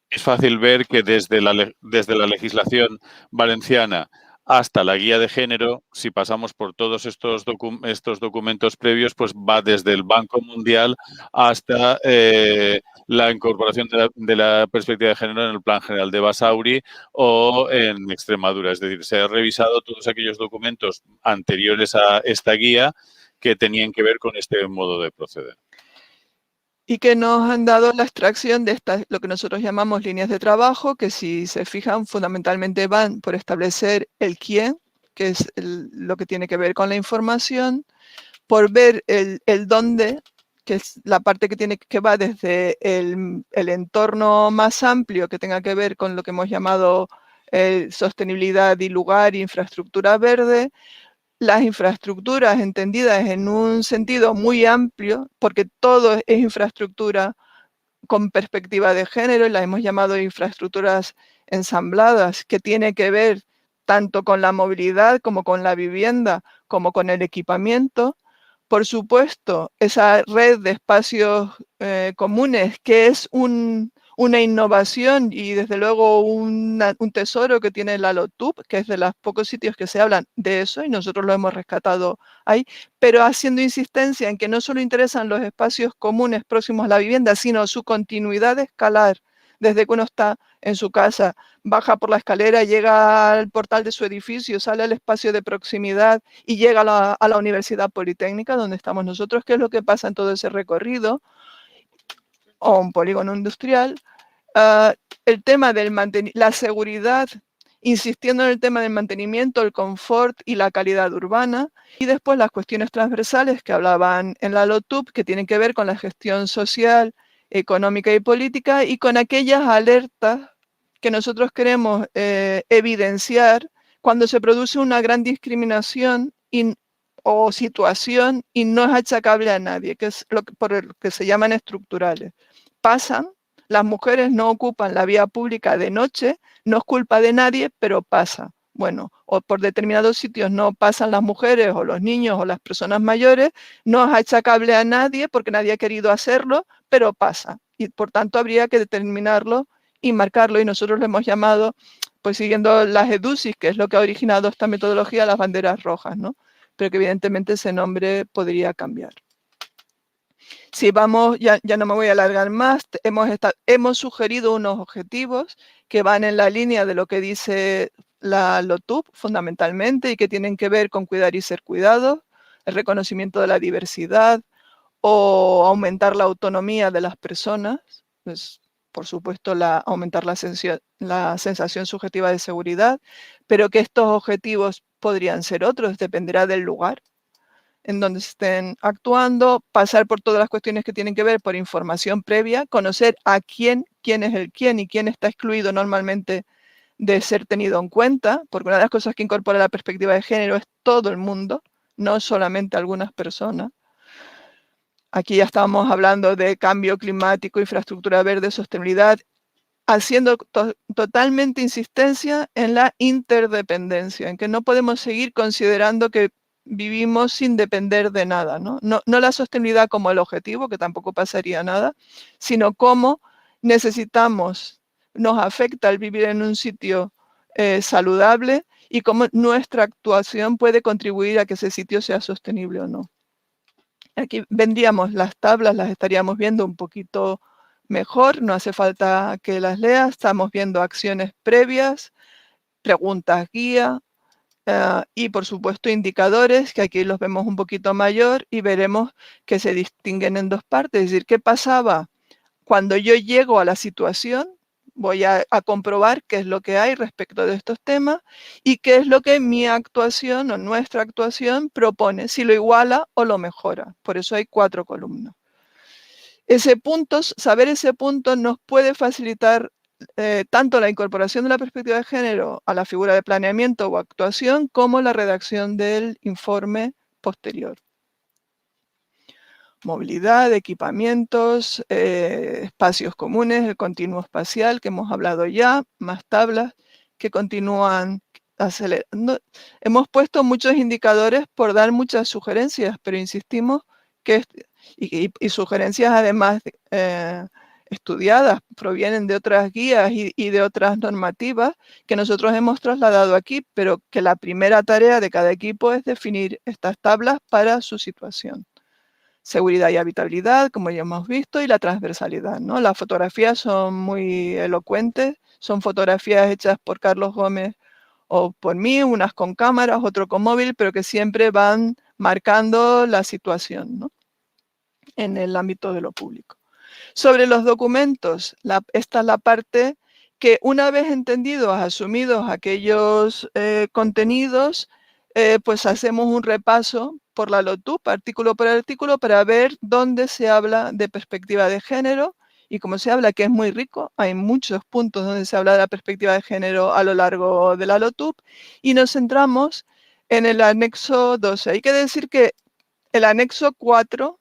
F: Es fácil ver que desde la legislación valenciana hasta la guía de género, si pasamos por todos estos documentos previos, pues va desde el Banco Mundial hasta la incorporación de la perspectiva de género en el Plan General de Basauri o en Extremadura. Es decir, se han revisado todos aquellos documentos anteriores a esta guía que tenían que ver con este modo de proceder.
E: Y que nos han dado la extracción de lo que nosotros llamamos líneas de trabajo, que si se fijan fundamentalmente van por establecer el quién, que es lo que tiene que ver con la información, por ver el dónde, que es la parte que va desde el entorno más amplio, que tenga que ver con lo que hemos llamado sostenibilidad y lugar, infraestructura verde, las infraestructuras entendidas en un sentido muy amplio, porque todo es infraestructura con perspectiva de género, y las hemos llamado infraestructuras ensambladas, que tiene que ver tanto con la movilidad como con la vivienda, como con el equipamiento, Por supuesto, esa red de espacios comunes, que es una innovación y desde luego un tesoro que tiene la LOTUP, que es de los pocos sitios que se hablan de eso y nosotros lo hemos rescatado ahí, pero haciendo insistencia en que no solo interesan los espacios comunes próximos a la vivienda, sino su continuidad escalar desde que uno está en su casa, baja por la escalera, llega al portal de su edificio, sale al espacio de proximidad y llega a la Universidad Politécnica, donde estamos nosotros, qué es lo que pasa en todo ese recorrido, o un polígono industrial. El tema del la seguridad, insistiendo en el tema del mantenimiento, el confort y la calidad urbana, y después las cuestiones transversales que hablaban en la LOTUP, que tienen que ver con la gestión social, económica y política, y con aquellas alertas que nosotros queremos evidenciar cuando se produce una gran discriminación o situación y no es achacable a nadie, que es por lo que se llaman estructurales. Pasan, las mujeres no ocupan la vía pública de noche, no es culpa de nadie, pero pasa. Bueno, o por determinados sitios no pasan las mujeres o los niños o las personas mayores, no es achacable a nadie porque nadie ha querido hacerlo, pero pasa. Y por tanto habría que determinarlo y marcarlo, y nosotros lo hemos llamado, pues siguiendo las EDUSIS, que es lo que ha originado esta metodología, las banderas rojas, ¿no? Pero que evidentemente ese nombre podría cambiar. Si vamos, ya no me voy a alargar más, hemos sugerido unos objetivos que van en la línea de lo que dice la LOTUP fundamentalmente y que tienen que ver con cuidar y ser cuidados, el reconocimiento de la diversidad o aumentar la autonomía de las personas, pues, por supuesto aumentar la sensación subjetiva de seguridad, pero que estos objetivos podrían ser otros, dependerá del lugar en donde se estén actuando, pasar por todas las cuestiones que tienen que ver por información previa, conocer a quién es el quién y quién está excluido normalmente de ser tenido en cuenta, porque una de las cosas que incorpora la perspectiva de género es todo el mundo, no solamente algunas personas. Aquí ya estábamos hablando de cambio climático, infraestructura verde, sostenibilidad, haciendo totalmente insistencia en la interdependencia, en que no podemos seguir considerando que vivimos sin depender de nada, ¿no? No la sostenibilidad como el objetivo, que tampoco pasaría nada, sino cómo necesitamos, nos afecta el vivir en un sitio saludable y cómo nuestra actuación puede contribuir a que ese sitio sea sostenible o no. Aquí vendríamos las tablas, las estaríamos viendo un poquito mejor, no hace falta que las leas, estamos viendo acciones previas, preguntas guía y por supuesto indicadores, que aquí los vemos un poquito mayor y veremos que se distinguen en dos partes, es decir, ¿qué pasaba cuando yo llego a la situación? Voy a comprobar qué es lo que hay respecto de estos temas y qué es lo que mi actuación o nuestra actuación propone, si lo iguala o lo mejora. Por eso hay 4 columnas. Saber ese punto nos puede facilitar tanto la incorporación de la perspectiva de género a la figura de planeamiento o actuación, como la redacción del informe posterior. Movilidad, equipamientos, espacios comunes, el continuo espacial, que hemos hablado ya, más tablas que continúan acelerando. Hemos puesto muchos indicadores por dar muchas sugerencias, pero insistimos que y sugerencias además estudiadas, provienen de otras guías y de otras normativas que nosotros hemos trasladado aquí, pero que la primera tarea de cada equipo es definir estas tablas para su situación. Seguridad y habitabilidad, como ya hemos visto, y la transversalidad, ¿no? Las fotografías son muy elocuentes, son fotografías hechas por Carlos Gómez o por mí, unas con cámaras, otro con móvil, pero que siempre van marcando la situación, ¿no? En el ámbito de lo público. Sobre los documentos, esta es la parte que una vez entendidos, asumidos aquellos contenidos, pues hacemos un repaso por la LOTUP, artículo por artículo, para ver dónde se habla de perspectiva de género, y como se habla, que es muy rico, hay muchos puntos donde se habla de la perspectiva de género a lo largo de la LOTUP, y nos centramos en el anexo 12. Hay que decir que el anexo 4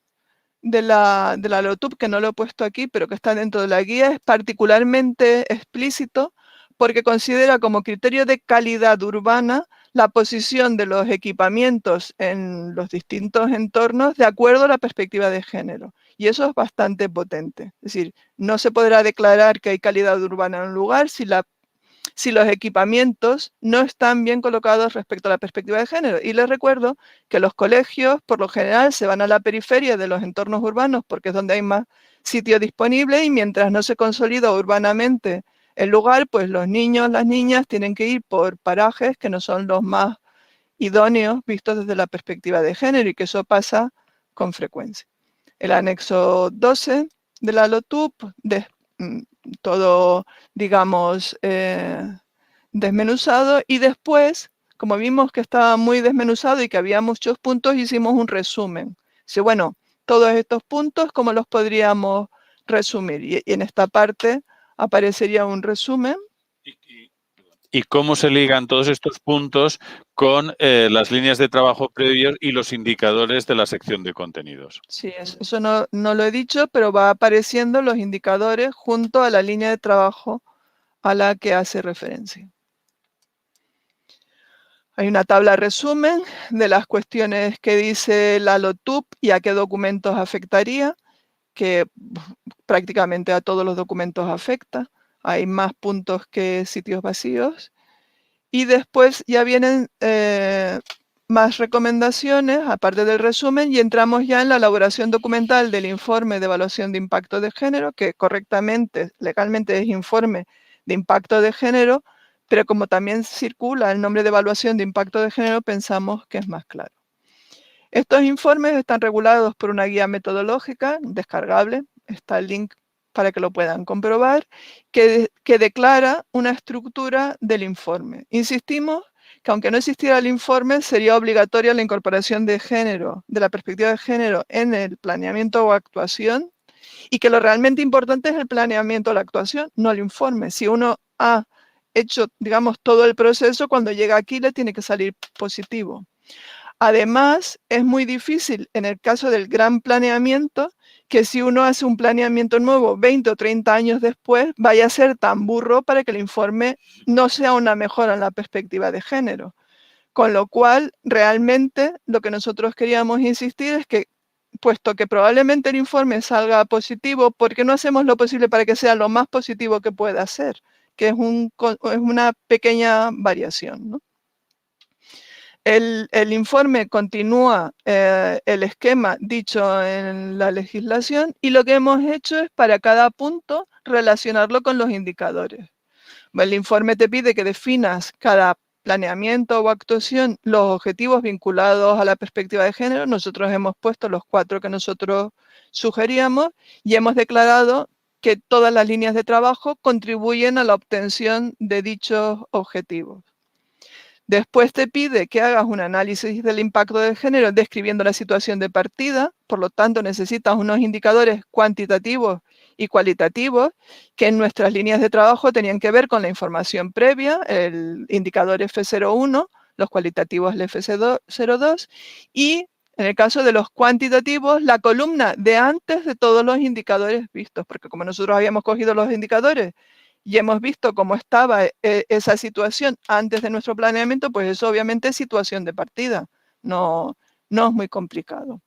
E: de la LOTUP, que no lo he puesto aquí, pero que está dentro de la guía, es particularmente explícito porque considera como criterio de calidad urbana la posición de los equipamientos en los distintos entornos de acuerdo a la perspectiva de género. Y eso es bastante potente. Es decir, no se podrá declarar que hay calidad urbana en un lugar si los equipamientos no están bien colocados respecto a la perspectiva de género. Y les recuerdo que los colegios, por lo general, se van a la periferia de los entornos urbanos porque es donde hay más sitio disponible, y mientras no se consolida urbanamente el lugar, pues los niños, las niñas tienen que ir por parajes que no son los más idóneos vistos desde la perspectiva de género, y que eso pasa con frecuencia. El anexo 12 de la LOTUP, todo, digamos, desmenuzado, y después, como vimos que estaba muy desmenuzado y que había muchos puntos, hicimos un resumen. Dice, bueno, todos estos puntos, ¿cómo los podríamos resumir? Y en esta parte aparecería un resumen.
F: ¿Y cómo se ligan todos estos puntos con las líneas de trabajo previos y los indicadores de la sección de contenidos?
E: Sí, eso no lo he dicho, pero va apareciendo los indicadores junto a la línea de trabajo a la que hace referencia. Hay una tabla resumen de las cuestiones que dice la LOTUP y a qué documentos afectaría, que prácticamente a todos los documentos afecta. Hay más puntos que sitios vacíos. Y después ya vienen más recomendaciones, aparte del resumen, y entramos ya en la elaboración documental del informe de evaluación de impacto de género, que correctamente, legalmente es informe de impacto de género, pero como también circula el nombre de evaluación de impacto de género, pensamos que es más claro. Estos informes están regulados por una guía metodológica descargable, está el link para que lo puedan comprobar, que declara una estructura del informe. Insistimos que aunque no existiera el informe, sería obligatoria la incorporación de género, de la perspectiva de género en el planeamiento o actuación, y que lo realmente importante es el planeamiento o la actuación, no el informe. Si uno ha hecho, digamos, todo el proceso, cuando llega aquí le tiene que salir positivo. Además, es muy difícil en el caso del gran planeamiento que si uno hace un planeamiento nuevo 20 o 30 años después, vaya a ser tan burro para que el informe no sea una mejora en la perspectiva de género. Con lo cual, realmente, lo que nosotros queríamos insistir es que, puesto que probablemente el informe salga positivo, ¿por qué no hacemos lo posible para que sea lo más positivo que pueda ser? Que es una pequeña variación, ¿no? El informe continúa el esquema dicho en la legislación, y lo que hemos hecho es para cada punto relacionarlo con los indicadores. El informe te pide que definas cada planeamiento o actuación los objetivos vinculados a la perspectiva de género. Nosotros hemos puesto los 4 que nosotros sugeríamos y hemos declarado que todas las líneas de trabajo contribuyen a la obtención de dichos objetivos. Después te pide que hagas un análisis del impacto de género describiendo la situación de partida, por lo tanto necesitas unos indicadores cuantitativos y cualitativos que en nuestras líneas de trabajo tenían que ver con la información previa, el indicador F01, los cualitativos el F02, y en el caso de los cuantitativos, la columna de antes de todos los indicadores vistos, porque como nosotros habíamos cogido los indicadores y hemos visto cómo estaba esa situación antes de nuestro planeamiento, pues eso obviamente es situación de partida, no es muy complicado.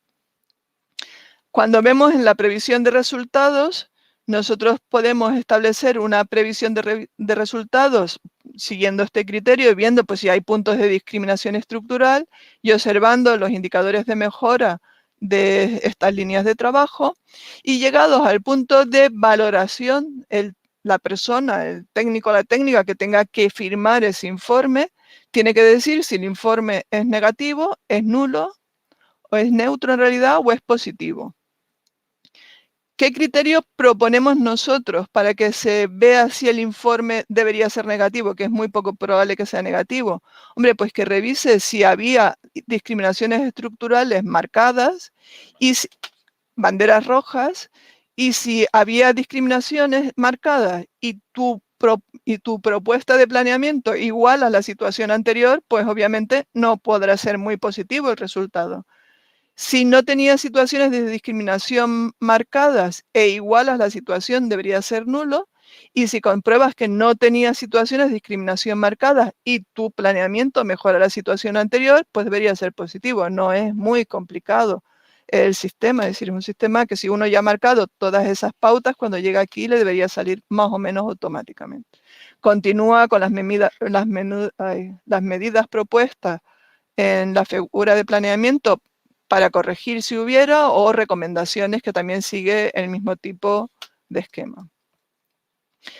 E: Cuando vemos en la previsión de resultados, nosotros podemos establecer una previsión de resultados siguiendo este criterio y viendo pues, si hay puntos de discriminación estructural y observando los indicadores de mejora de estas líneas de trabajo, y llegados al punto de valoración, la persona, el técnico o la técnica que tenga que firmar ese informe, tiene que decir si el informe es negativo, es nulo, o es neutro en realidad, o es positivo. ¿Qué criterio proponemos nosotros para que se vea si el informe debería ser negativo, que es muy poco probable que sea negativo? Hombre, pues que revise si había discriminaciones estructurales marcadas y banderas rojas, y si había discriminaciones marcadas y tu propuesta de planeamiento igual a la situación anterior, pues obviamente no podrá ser muy positivo el resultado. Si no tenía situaciones de discriminación marcadas e igual a la situación, debería ser nulo. Y si compruebas que no tenía situaciones de discriminación marcadas y tu planeamiento mejora la situación anterior, pues debería ser positivo. No es muy complicado el sistema, es decir, es un sistema que si uno ya ha marcado todas esas pautas, cuando llega aquí le debería salir más o menos automáticamente. Continúa con las medidas propuestas en la figura de planeamiento para corregir si hubiera, o recomendaciones que también sigue el mismo tipo de esquema.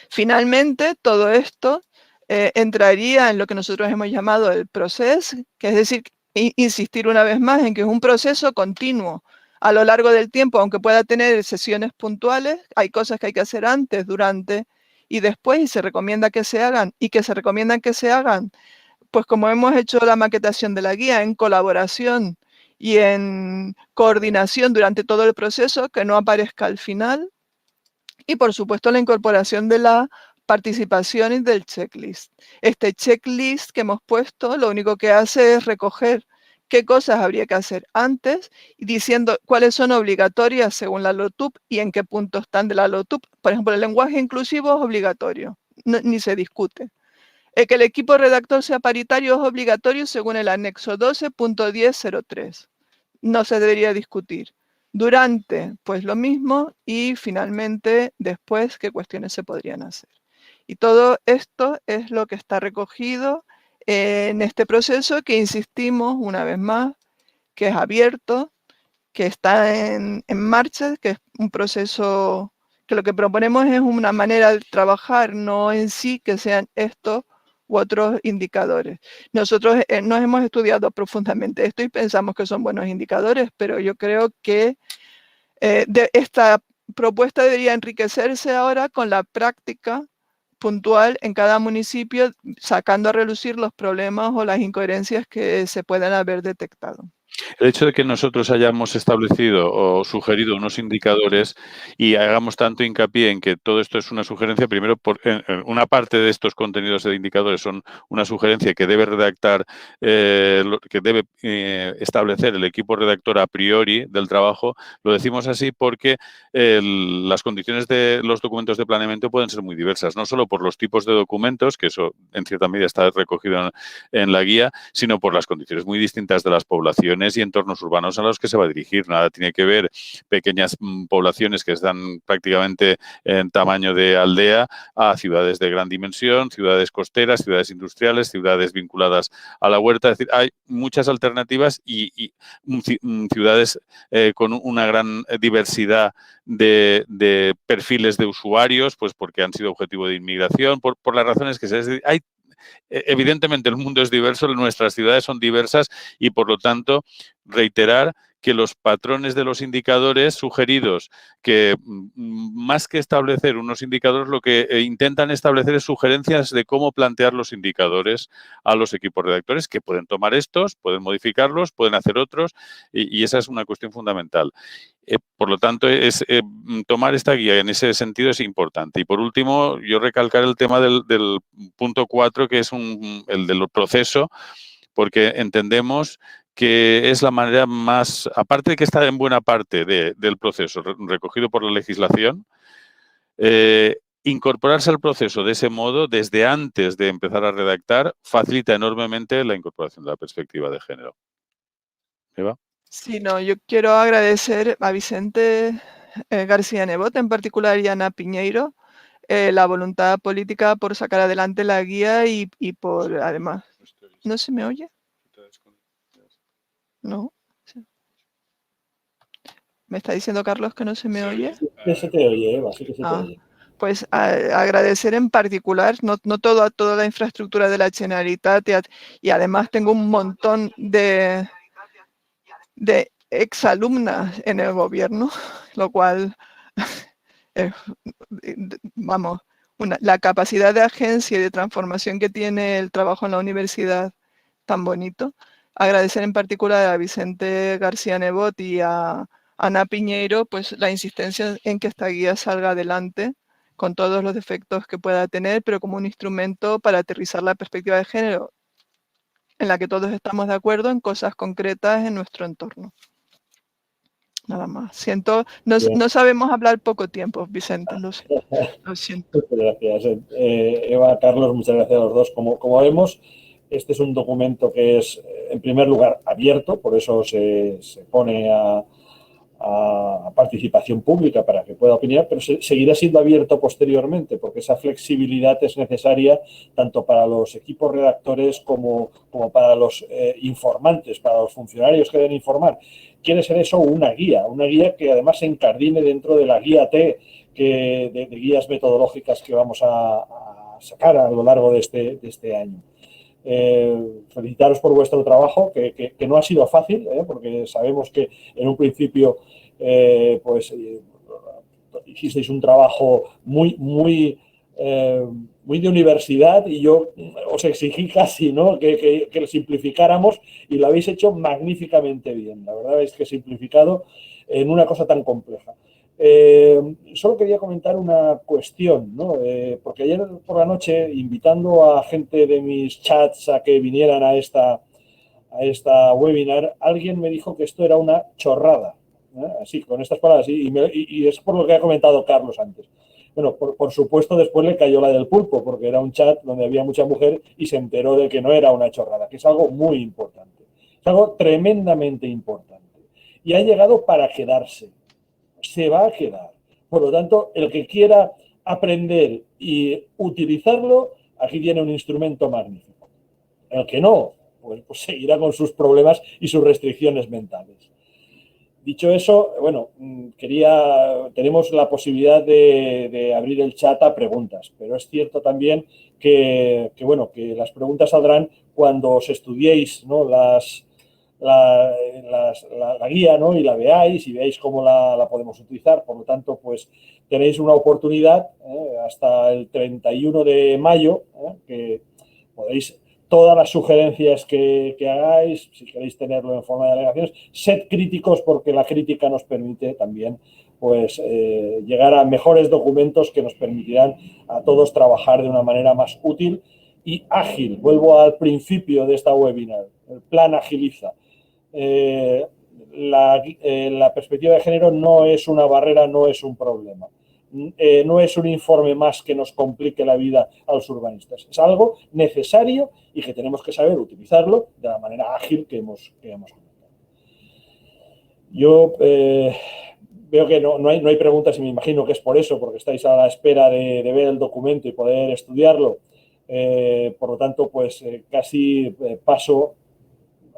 E: Finalmente, todo esto entraría en lo que nosotros hemos llamado el proceso, que es decir, insistir una vez más en que es un proceso continuo a lo largo del tiempo, aunque pueda tener sesiones puntuales, hay cosas que hay que hacer antes, durante y después, y se recomienda que se hagan, y que se recomiendan que se hagan, pues como hemos hecho la maquetación de la guía en colaboración y en coordinación durante todo el proceso, que no aparezca al final. Y por supuesto la incorporación de la participación y del checklist. Este checklist que hemos puesto lo único que hace es recoger qué cosas habría que hacer antes y diciendo cuáles son obligatorias según la LOTUP y en qué punto están de la LOTUP. Por ejemplo, el lenguaje inclusivo es obligatorio, ni se discute. Que el equipo redactor sea paritario es obligatorio según el anexo 12.1003. No se debería discutir. Durante, pues lo mismo, y finalmente, después, qué cuestiones se podrían hacer. Y todo esto es lo que está recogido en este proceso que insistimos una vez más, que es abierto, que está en marcha, que es un proceso que lo que proponemos es una manera de trabajar, no en sí que sean estos u otros indicadores. Nosotros nos hemos estudiado profundamente esto y pensamos que son buenos indicadores, pero yo creo que esta propuesta debería enriquecerse ahora con la práctica puntual en cada municipio, sacando a relucir los problemas o las incoherencias que se puedan haber detectado.
F: El hecho de que nosotros hayamos establecido o sugerido unos indicadores y hagamos tanto hincapié en que todo esto es una sugerencia, primero, una parte de estos contenidos de indicadores son una sugerencia que debe redactar, que debe establecer el equipo redactor a priori del trabajo. Lo decimos así porque las condiciones de los documentos de planeamiento pueden ser muy diversas, no solo por los tipos de documentos, que eso en cierta medida está recogido en la guía, sino por las condiciones muy distintas de las poblaciones y entornos urbanos a los que se va a dirigir. Nada tiene que ver pequeñas poblaciones que están prácticamente en tamaño de aldea a ciudades de gran dimensión, ciudades costeras, ciudades industriales, ciudades vinculadas a la huerta. Es decir, hay muchas alternativas y ciudades con una gran diversidad de perfiles de usuarios, pues porque han sido objetivo de inmigración, por las razones que sea. Hay evidentemente el mundo es diverso, nuestras ciudades son diversas y por lo tanto reiterar que los patrones de los indicadores sugeridos, que más que establecer unos indicadores, lo que intentan establecer es sugerencias de cómo plantear los indicadores a los equipos redactores, que pueden tomar estos, pueden modificarlos, pueden hacer otros, y esa es una cuestión fundamental. Por lo tanto, tomar esta guía en ese sentido es importante. Y por último, yo recalcar el tema del punto 4, que es el del proceso, porque entendemos que es la manera más, aparte de que está en buena parte del proceso recogido por la legislación, incorporarse al proceso de ese modo, desde antes de empezar a redactar, facilita enormemente la incorporación de la perspectiva de género. ¿Eva?
E: Sí, no, yo quiero agradecer a Vicente García Nebot en particular y a Ana Piñeiro la voluntad política por sacar adelante la guía y por, además, ¿no se me oye? No. ¿Me está diciendo Carlos que no se me oye?
B: Sí, se te oye, Eva, sí que se te oye.
E: Pues agradecer en particular, no toda la infraestructura de la Generalitat y además tengo un montón de exalumnas en el gobierno, lo cual, vamos, la capacidad de agencia y de transformación que tiene el trabajo en la universidad tan bonito. Agradecer en particular a Vicente García Nebot y a Ana Piñeiro, pues la insistencia en que esta guía salga adelante con todos los defectos que pueda tener, pero como un instrumento para aterrizar la perspectiva de género en la que todos estamos de acuerdo en cosas concretas en nuestro entorno. Nada más. Siento, no sabemos hablar poco tiempo, Vicente, lo siento.
B: Muchas gracias. Eva, Carlos, muchas gracias a los dos. Como vemos, este es un documento que es, en primer lugar, abierto, por eso se pone a participación pública para que pueda opinar, pero seguirá siendo abierto posteriormente, porque esa flexibilidad es necesaria tanto para los equipos redactores como para los informantes, para los funcionarios que deben informar. Quiere ser eso una guía que además se incardine dentro de la guía T, de guías metodológicas que vamos a sacar a lo largo de este año. Felicitaros por vuestro trabajo, que no ha sido fácil, porque sabemos que en un principio hicisteis un trabajo muy de universidad y yo os exigí casi, ¿no?, que lo simplificáramos y lo habéis hecho magníficamente bien. La verdad es que simplificado en una cosa tan compleja. Solo quería comentar una cuestión, ¿no? Porque ayer por la noche, invitando a gente de mis chats a que vinieran a esta webinar, alguien me dijo que esto era una chorrada, así, con estas palabras, y es por lo que ha comentado Carlos antes. Bueno, por supuesto, después le cayó la del pulpo, porque era un chat donde había mucha mujer y se enteró de que no era una chorrada, que es algo muy importante, es algo tremendamente importante, y ha llegado para quedarse. Se va a quedar. Por lo tanto, el que quiera aprender y utilizarlo, aquí tiene un instrumento magnífico. El que no, pues seguirá con sus problemas y sus restricciones mentales. Dicho eso, bueno, tenemos la posibilidad de abrir el chat a preguntas, pero es cierto también que las preguntas saldrán cuando os estudiéis, ¿no?, la guía, ¿no?, y la veáis y veáis cómo la podemos utilizar. Por lo tanto, pues tenéis una oportunidad hasta el 31 de mayo, que podéis, todas las sugerencias que hagáis, si queréis tenerlo en forma de alegaciones, sed críticos, porque la crítica nos permite también pues llegar a mejores documentos que nos permitirán a todos trabajar de una manera más útil y ágil. Vuelvo al principio de esta webinar, el plan agiliza. La perspectiva de género no es una barrera, no es un problema. No es un informe más que nos complique la vida a los urbanistas. Es algo necesario y que tenemos que saber utilizarlo de la manera ágil que hemos comentado. Yo veo que no hay preguntas y me imagino que es por eso, porque estáis a la espera de ver el documento y poder estudiarlo. Por lo tanto, pues casi paso.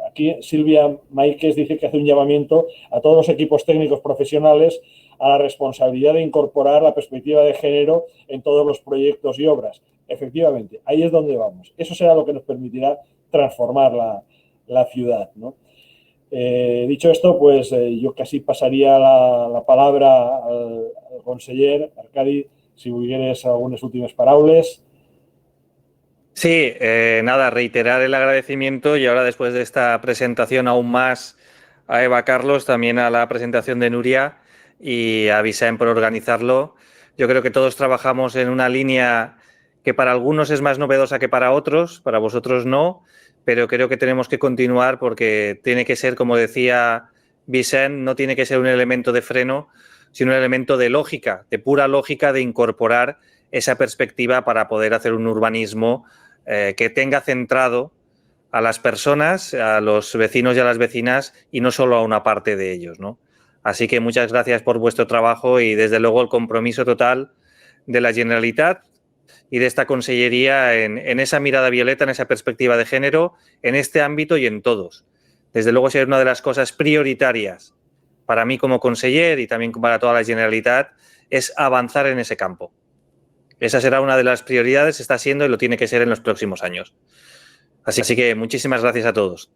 B: Aquí Silvia Maíquez dice que hace un llamamiento a todos los equipos técnicos profesionales a la responsabilidad de incorporar la perspectiva de género en todos los proyectos y obras. Efectivamente, ahí es donde vamos. Eso será lo que nos permitirá transformar la ciudad, ¿no? Dicho esto, pues yo casi pasaría la palabra al conseller. Arcadi, si hubieres algunas últimas palabras.
C: Sí, nada, reiterar el agradecimiento y ahora, después de esta presentación, aún más a Eva, Carlos, también a la presentación de Nuria y a Vicent por organizarlo. Yo creo que todos trabajamos en una línea que para algunos es más novedosa que para otros, para vosotros no, pero creo que tenemos que continuar porque tiene que ser, como decía Vicent, no tiene que ser un elemento de freno, sino un elemento de lógica, de pura lógica, de incorporar esa perspectiva para poder hacer un urbanismo que tenga centrado a las personas, a los vecinos y a las vecinas y no solo a una parte de ellos, ¿no? Así que muchas gracias por vuestro trabajo y, desde luego, el compromiso total de la Generalitat y de esta consellería en esa mirada violeta, en esa perspectiva de género, en este ámbito y en todos. Desde luego, es una de las cosas prioritarias para mí como conseller y también para toda la Generalitat, es avanzar en ese campo. Esa será una de las prioridades, está siendo y lo tiene que ser en los próximos años. Así que muchísimas gracias a todos.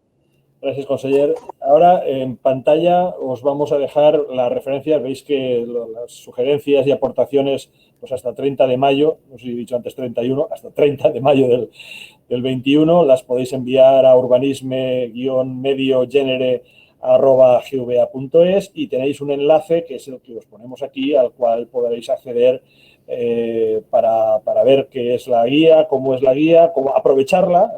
B: Gracias, conseller. Ahora en pantalla os vamos a dejar las referencias. Veis que las sugerencias y aportaciones, pues hasta 30 de mayo, no sé si he dicho antes 31, hasta 30 de mayo del 21, las podéis enviar a urbanisme-mediogenere@gva.es y tenéis un enlace, que es el que os ponemos aquí, al cual podréis acceder para ver qué es la guía, cómo es la guía, cómo aprovecharla,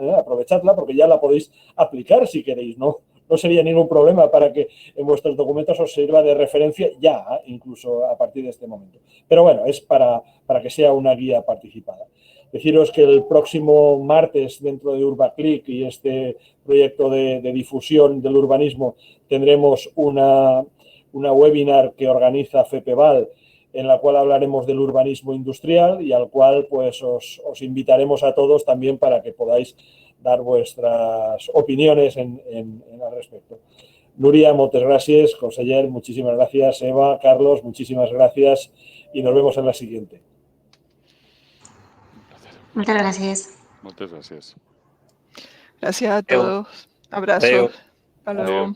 B: porque ya la podéis aplicar si queréis, no no sería ningún problema para que en vuestros documentos os sirva de referencia ya, incluso a partir de este momento. Pero bueno, es para que sea una guía participada. Deciros que el próximo martes, dentro de UrbaClick y este proyecto de difusión del urbanismo, tendremos una webinar que organiza FEPEVAL, en la cual hablaremos del urbanismo industrial y al cual pues os invitaremos a todos también para que podáis dar vuestras opiniones al respecto. Nuria, muchas gracias. Conseller, muchísimas gracias. Eva, Carlos, muchísimas gracias y nos vemos en la siguiente.
D: Muchas gracias.
F: Muchas gracias.
E: Gracias a todos. Abrazos. Hasta luego.